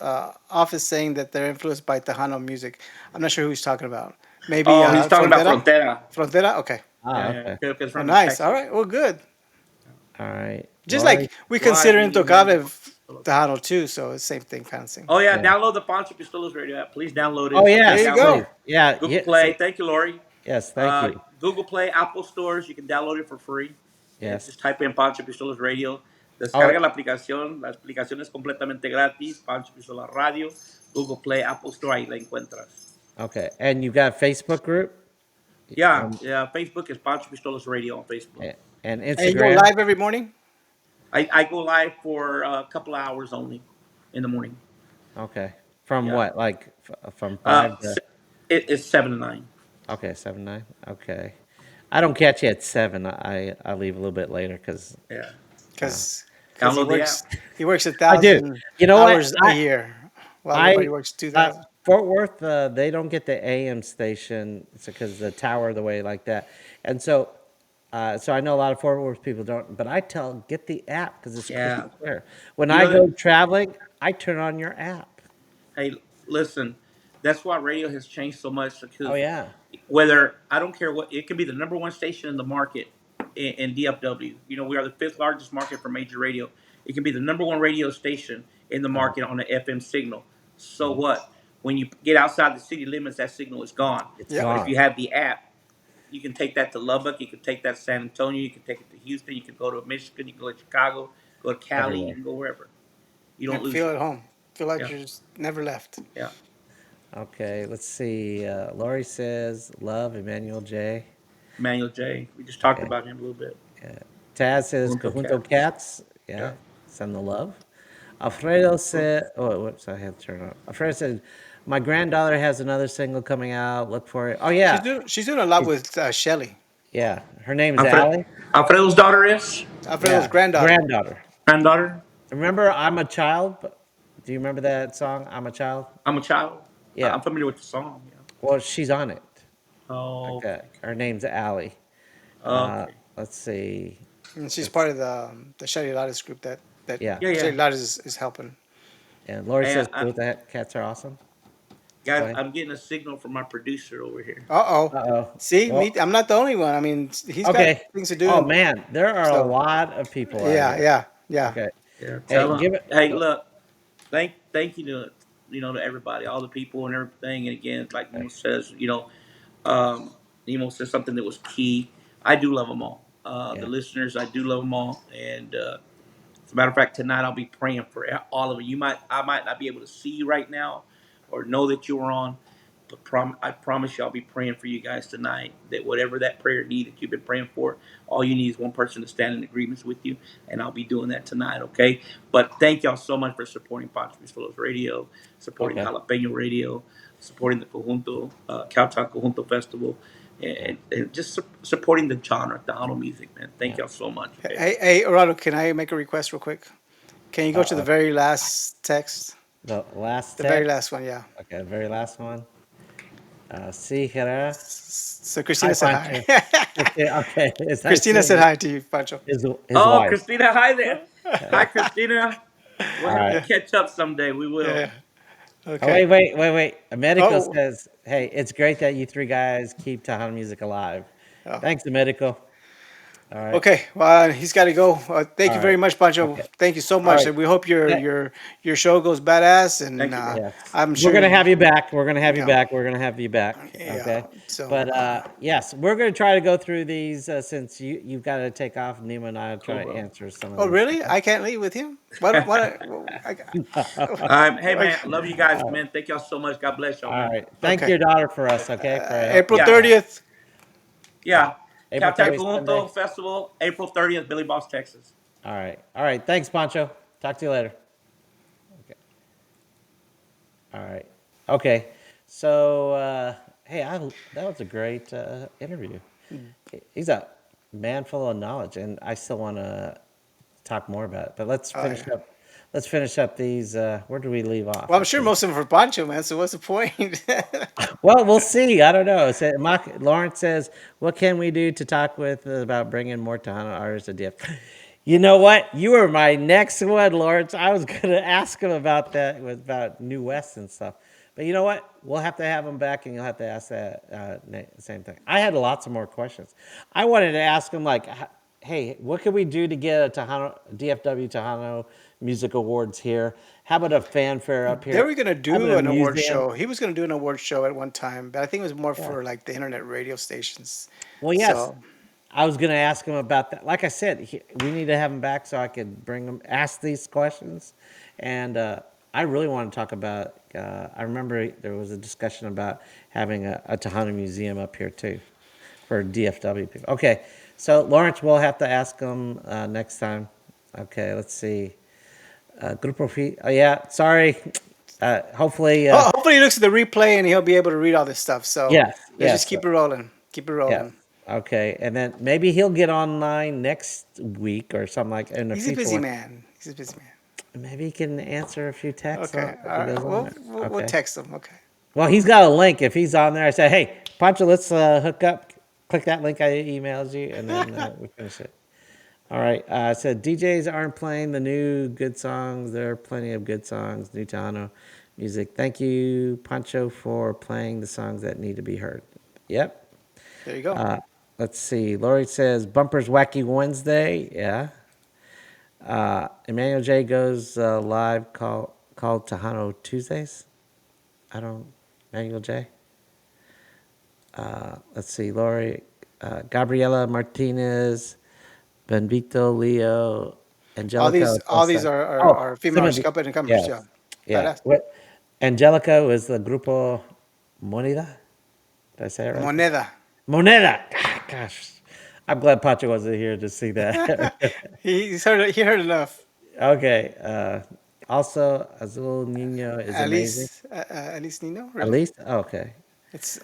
office saying that they're influenced by Tejano music. I'm not sure who he's talking about. Maybe Oh, he's talking about Frontera? Frontera. Frontera? Okay. Yeah, Ah, yeah. okay. Creo que es Oh, from nice. All Texas. right. Well, good. All right. Just Lori. like we Why consider do you have Intocable Pistolas? Tejano too, so it's same thing kind of thing. Oh yeah, Yeah. download the Pancho Pistolas radio app. Please download Oh it. You can There yes, you download go. please. it. Yeah. Google Yeah. Play. Thank you, Lori. Yes. Thank you. Google Play, Apple stores. You can download it for free. Yes. Just type in Pancho Pistolas Radio. Oh, Descarga la aplicación. La aplicación es completamente gratis. Pancho Pistolas Radio. Google Play, Apple Store. Ahí la encuentras. okay. And you got a Facebook group Yeah, um, yeah. Facebook is Pancho Pistolas Radio on Facebook. and And you go Instagram. live every morning? I go live for a couple of hours only in the morning. Okay. From Yeah. what? Like from Uh, 5 to it's 7 to 9. okay, 7 9. Okay. I don't catch you at 7. I leave a little bit later because Yeah. Because Download the app. he works a I do. thousand You know what? hours a year, while everybody I works 2,000. Fort Worth, they don't get the AM station because the tower the way like that, and so I know a lot of Fort Worth people don't. But I tell get the app because it's Yeah. crystal clear. When You I know, go traveling, I turn on your app. hey, listen, that's why radio has changed so much Oh because yeah. whether I don't care what it can be the number one station in the market in DFW. You know, we are the fifth largest market for major radio. It can be the number one radio station in the Uh, market on the FM signal. So mhm. what? When you get outside the city limits, that signal is gone. It's Yep. But if gone. you have the app, you can take that to Lubbock, you can take that to San Antonio, you can take it to Houston, you can go to Michigan, you can go to Chicago, go to Cali, you Everywhere. can go wherever. You don't And lose feel it. at home. Feel like Yeah, you're just never left. yeah. Okay. Let's see. Lori says love Emmanuel J. Manuel J. We just talked Okay. about him a little bit. Yeah. Taz says Junto Conjunto Cats. Cats. Yeah. Yeah. Send the love. Alfredo Cool. said, "Oh, whoops! I had to turn it on." Alfredo said, "My granddaughter has another single coming out. Look for it." Oh yeah, She's doing a lot She's- with Shelly, yeah. Her name's Alfred, Allie. Alfredo's daughter is Alfredo's Yeah, granddaughter. granddaughter. granddaughter. Remember, I'm a child. Do you remember that song? I'm a child. I'm a child. Yeah. I'm familiar with the song. Yeah. Well, she's on it. Oh, okay. Okay. Her name's Allie. Okay. Let's see. And she's Let's, part of the Shelly Lattice group that yeah. Yeah, Shelly yeah. Lattice is helping. And Lori And says, "Cool, the cats are awesome." Go guys, ahead. I'm getting a signal from my producer over here. Uh oh. Uh oh. See, Well, I'm not the only one. I mean, he's got okay. things to do. Oh And man, there are a so, lot of people out yeah, here. yeah, yeah. Okay. Yeah. Hey, Tell him. give it. Hey, look. Thank you to to everybody, all the people and everything. And again, like Mo Okay. says, um, Nemo said something that was key. I do love them all. The Yeah. listeners, I do love them all, and as a matter of fact, tonight I'll be praying for all of you. I might not be able to see you right now, or know that you are on, but I promise you, I'll be praying for you guys tonight. That whatever that prayer need that you've been praying for, all you need is one person to stand in agreements with you, and I'll be doing that tonight. Okay. But thank y'all so much for supporting Pancho Pistolas Radio, supporting Okay. Jalapeno Radio, supporting the Conjunto Cowtown Conjunto Festival, and just supporting the genre, Tejano music, man. Thank Yeah. y'all so much. Okay. Hey, Orlando, can I make a request real quick? Can you go to the Uh-oh. very last text? The last The very text. last one, yeah. Okay, the very last one. Sí, Herrera. So Hi, Christina said hi. Pancho. Okay, it's nice Christina seeing said you. hi to you, Pancho. His Oh, wife. Christina, hi there. Yeah. Hi, Christina. We'll All have to right. Yeah, catch up someday. We will. yeah. Oh, Okay. wait. Americo Oh, says, hey, it's great that you three guys keep Tejano music alive. oh. Thanks, Americo. All right. Okay. Well, he's got to go. Thank All you very right. much, Pancho. Okay. Thank you so All much, right. and we hope your That- your your show goes badass. And Thank you, bro. yes. I'm We're sure going to you, have you back. We're going to have you yeah, back. We're going to have you back. yeah. Okay. So, But yes, we're going to try to go through these since you've got to take off. Nemo and I will Cool, try to bro. answer some of oh these. really? I can't leave with him. What? What? Hey, man. Like, Love you guys, man. Thank y'all so much. God bless y'all, All man. right. Thank okay. your daughter for us, okay? For April helping. Yeah. 30th. Yeah. Yeah. April Cowtown 30th, Sunday. Conjunto Festival, April 30th, Billy Boss, Texas. All right. All right. Thanks, Pancho. Talk to you later. Okay. All right. Okay. So, hey, that was a great interview. He's a man full of knowledge, and I still want to talk more about it. But let's Oh finish yeah. up. Let's finish up these. Where do we leave off? Well, I'm Let's sure see. most of them for Pancho, man. So what's the point? Well, we'll see. I don't know. Lawrence says, "What can we do to talk with about bringing more Tejano artists to DF?" You know what? You were my next one, Lawrence. I was gonna ask him about that, about New West and stuff. But you know what? We'll have to have him back, and you'll have to ask that same thing. I had lots of more questions. I wanted to ask him like, hey, what can we do to get a Tejano DFW Tejano Music Awards here? How about a fanfare up They here? were gonna How about do a an award museum? show. He was gonna do an award show at one time, but I think it was more Yeah. for like the internet radio stations. Well, yes. So I was going to ask him about that. Like I said, we need to have him back so I could bring him, ask these questions. And I really want to talk about. I remember there was a discussion about having a Tejano museum up here too, for DFW people. Okay, so Lawrence, we'll have to ask him next time. Okay, let's see. Grupo Fi. Oh yeah, sorry. Hopefully, hopefully he looks at the replay and he'll be able to read all this stuff. So yes, let's just yes. keep it rolling. Keep it Yeah. rolling. Okay. And then maybe he'll get online next week or something like in a He's a future busy one. man. He's a busy man. Maybe he can answer a few texts Okay. if All he right. goes on there. We'll Okay. text him. Okay. Well, he's got a link. If he's on there, I say, hey, Pancho, let's hook up. Click that link I emailed you, and then we finish it. All right. I said DJs aren't playing the new good songs. There are plenty of good songs, new Tejano music. Thank you, Pancho, for playing the songs that need to be heard. Yep. There you go. Uh, let's see. Lori says Bumpers Wacky Wednesday. Yeah. Emmanuel J goes live called Tejano Tuesdays. I don't. Emmanuel J. Let's see. Lori, Gabriela Martinez, Benvito Leo, Angelica All these Acosta. are Oh, female some of artists, the up and comers. Yeah. yes, yeah. Badass. What? Angelica was the Grupo Moneda. Did I say it right? Moneda. Moneda. Ah, gosh, I'm glad Pacho wasn't here to see that. He heard enough. Okay. Also, Azul Nino is amazing. Alice Nino, At really? least, okay. It's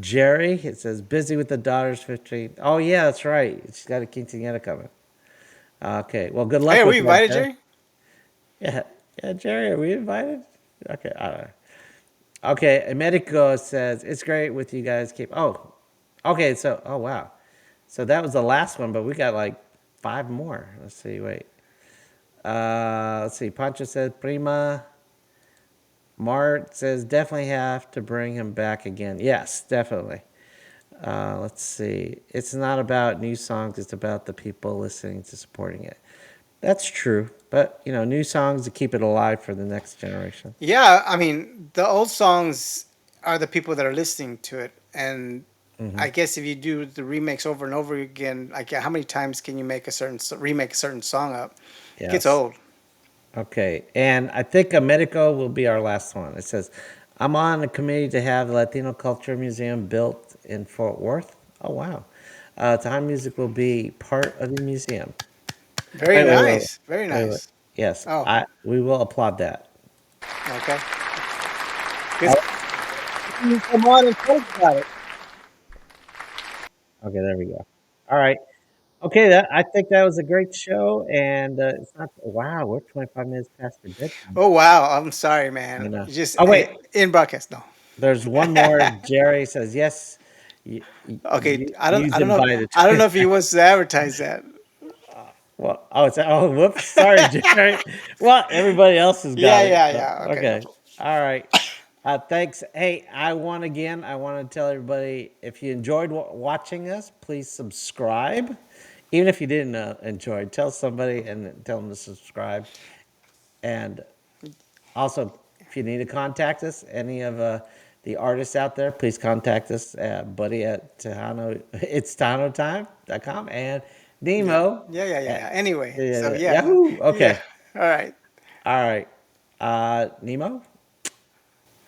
Jerry, it says busy with the daughter's 15. Oh yeah, that's right. She's got a quinceañera coming. Okay. Well, good Hey, luck are with we that, invited, Jerry. Jerry? Yeah, yeah, Jerry. Are we invited? Okay. I don't know. Okay. Americo says it's great with you guys. Keep. Oh, okay. So, oh wow. So that was the last one, but we got like five more. Let's see. Wait. Let's see. Pancho says prima. Mart says definitely have to bring him back again. Yes, definitely. Let's see. It's not about new songs, it's about the people listening to supporting it. That's true. But, new songs to keep it alive for the next generation. Yeah, I mean, the old songs are the people that are listening to it, and I guess if you do the remakes over and over again, like how many times can you make a certain remake a certain song up? It gets Yes. old. Okay. And I think Americo will be our last one. It says, I'm on a committee to have the Latino Culture Museum built in Fort Worth. Oh, wow. Time music will be part of the museum. Very Wait, wait, wait, nice. Very wait, wait. nice. Yes, Oh, we will applaud that. okay. All Good. Come on and tell us about it. right. Okay, there we go. All right. Okay, that I think that was a great show, and it's not. Wow, we're 25 minutes past your bedtime. Oh wow, I'm sorry, I man. know. Just Oh wait, in broadcast, no. there's one more. Jerry says yes. Okay, Use I don't him know, by the I don't know if he time. wants to advertise that. Well, oh, whoops. Sorry, Jerry. Well, everybody else has Yeah, got it. yeah, So, yeah. Okay, no okay. problem. All right. Thanks. Hey, I want to tell everybody if you enjoyed watching us, please subscribe. Even if you didn't enjoy, tell somebody and tell them to subscribe. And also, if you need to contact us, any of the artists out there, please contact us, buddy at Tejano, it's TejanoTime.com and Yeah, Nemo yeah, yeah, yeah, at yeah. Anyway, so yeah, Yahoo. yeah. Okay. All right. All right. Nemo,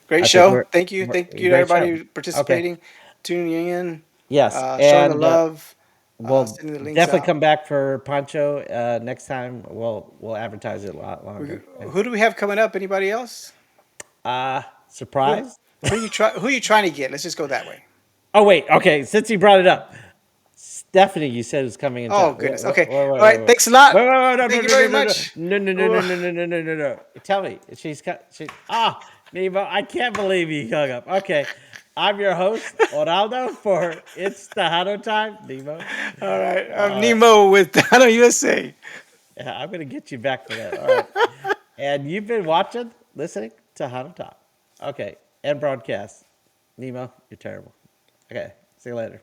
Great I think show. Thank you to great show. everybody Okay. participating, tuning in, Yes. showing the And love, we'll sending the links definitely out. come back for Pancho. Next time we'll advertise it a lot longer. Okay. Who do we have coming up? Anybody else? Who Surprise. who you trying to get? Let's just go that way. Oh wait, okay. Since you brought it up, Stephanie, you said was coming in Oh town. goodness. Okay. Wait, All wait, right. wait, wait. Thanks a lot. Wait, wait, wait, Thank you very much. no, no, no, no, no, no, no, no, no, no, no, no, no. Tell me, Nemo, I can't believe you hung up. Okay, I'm your host, Oraldo, for It's Tejano Time, Nemo. All right. I'm All right, Nemo with Dano USA. yeah, I'm gonna get you back for that. All right, and you've been watching, listening to Tejano Talk. Okay, and broadcast. Nemo, you're terrible. Okay, see you later.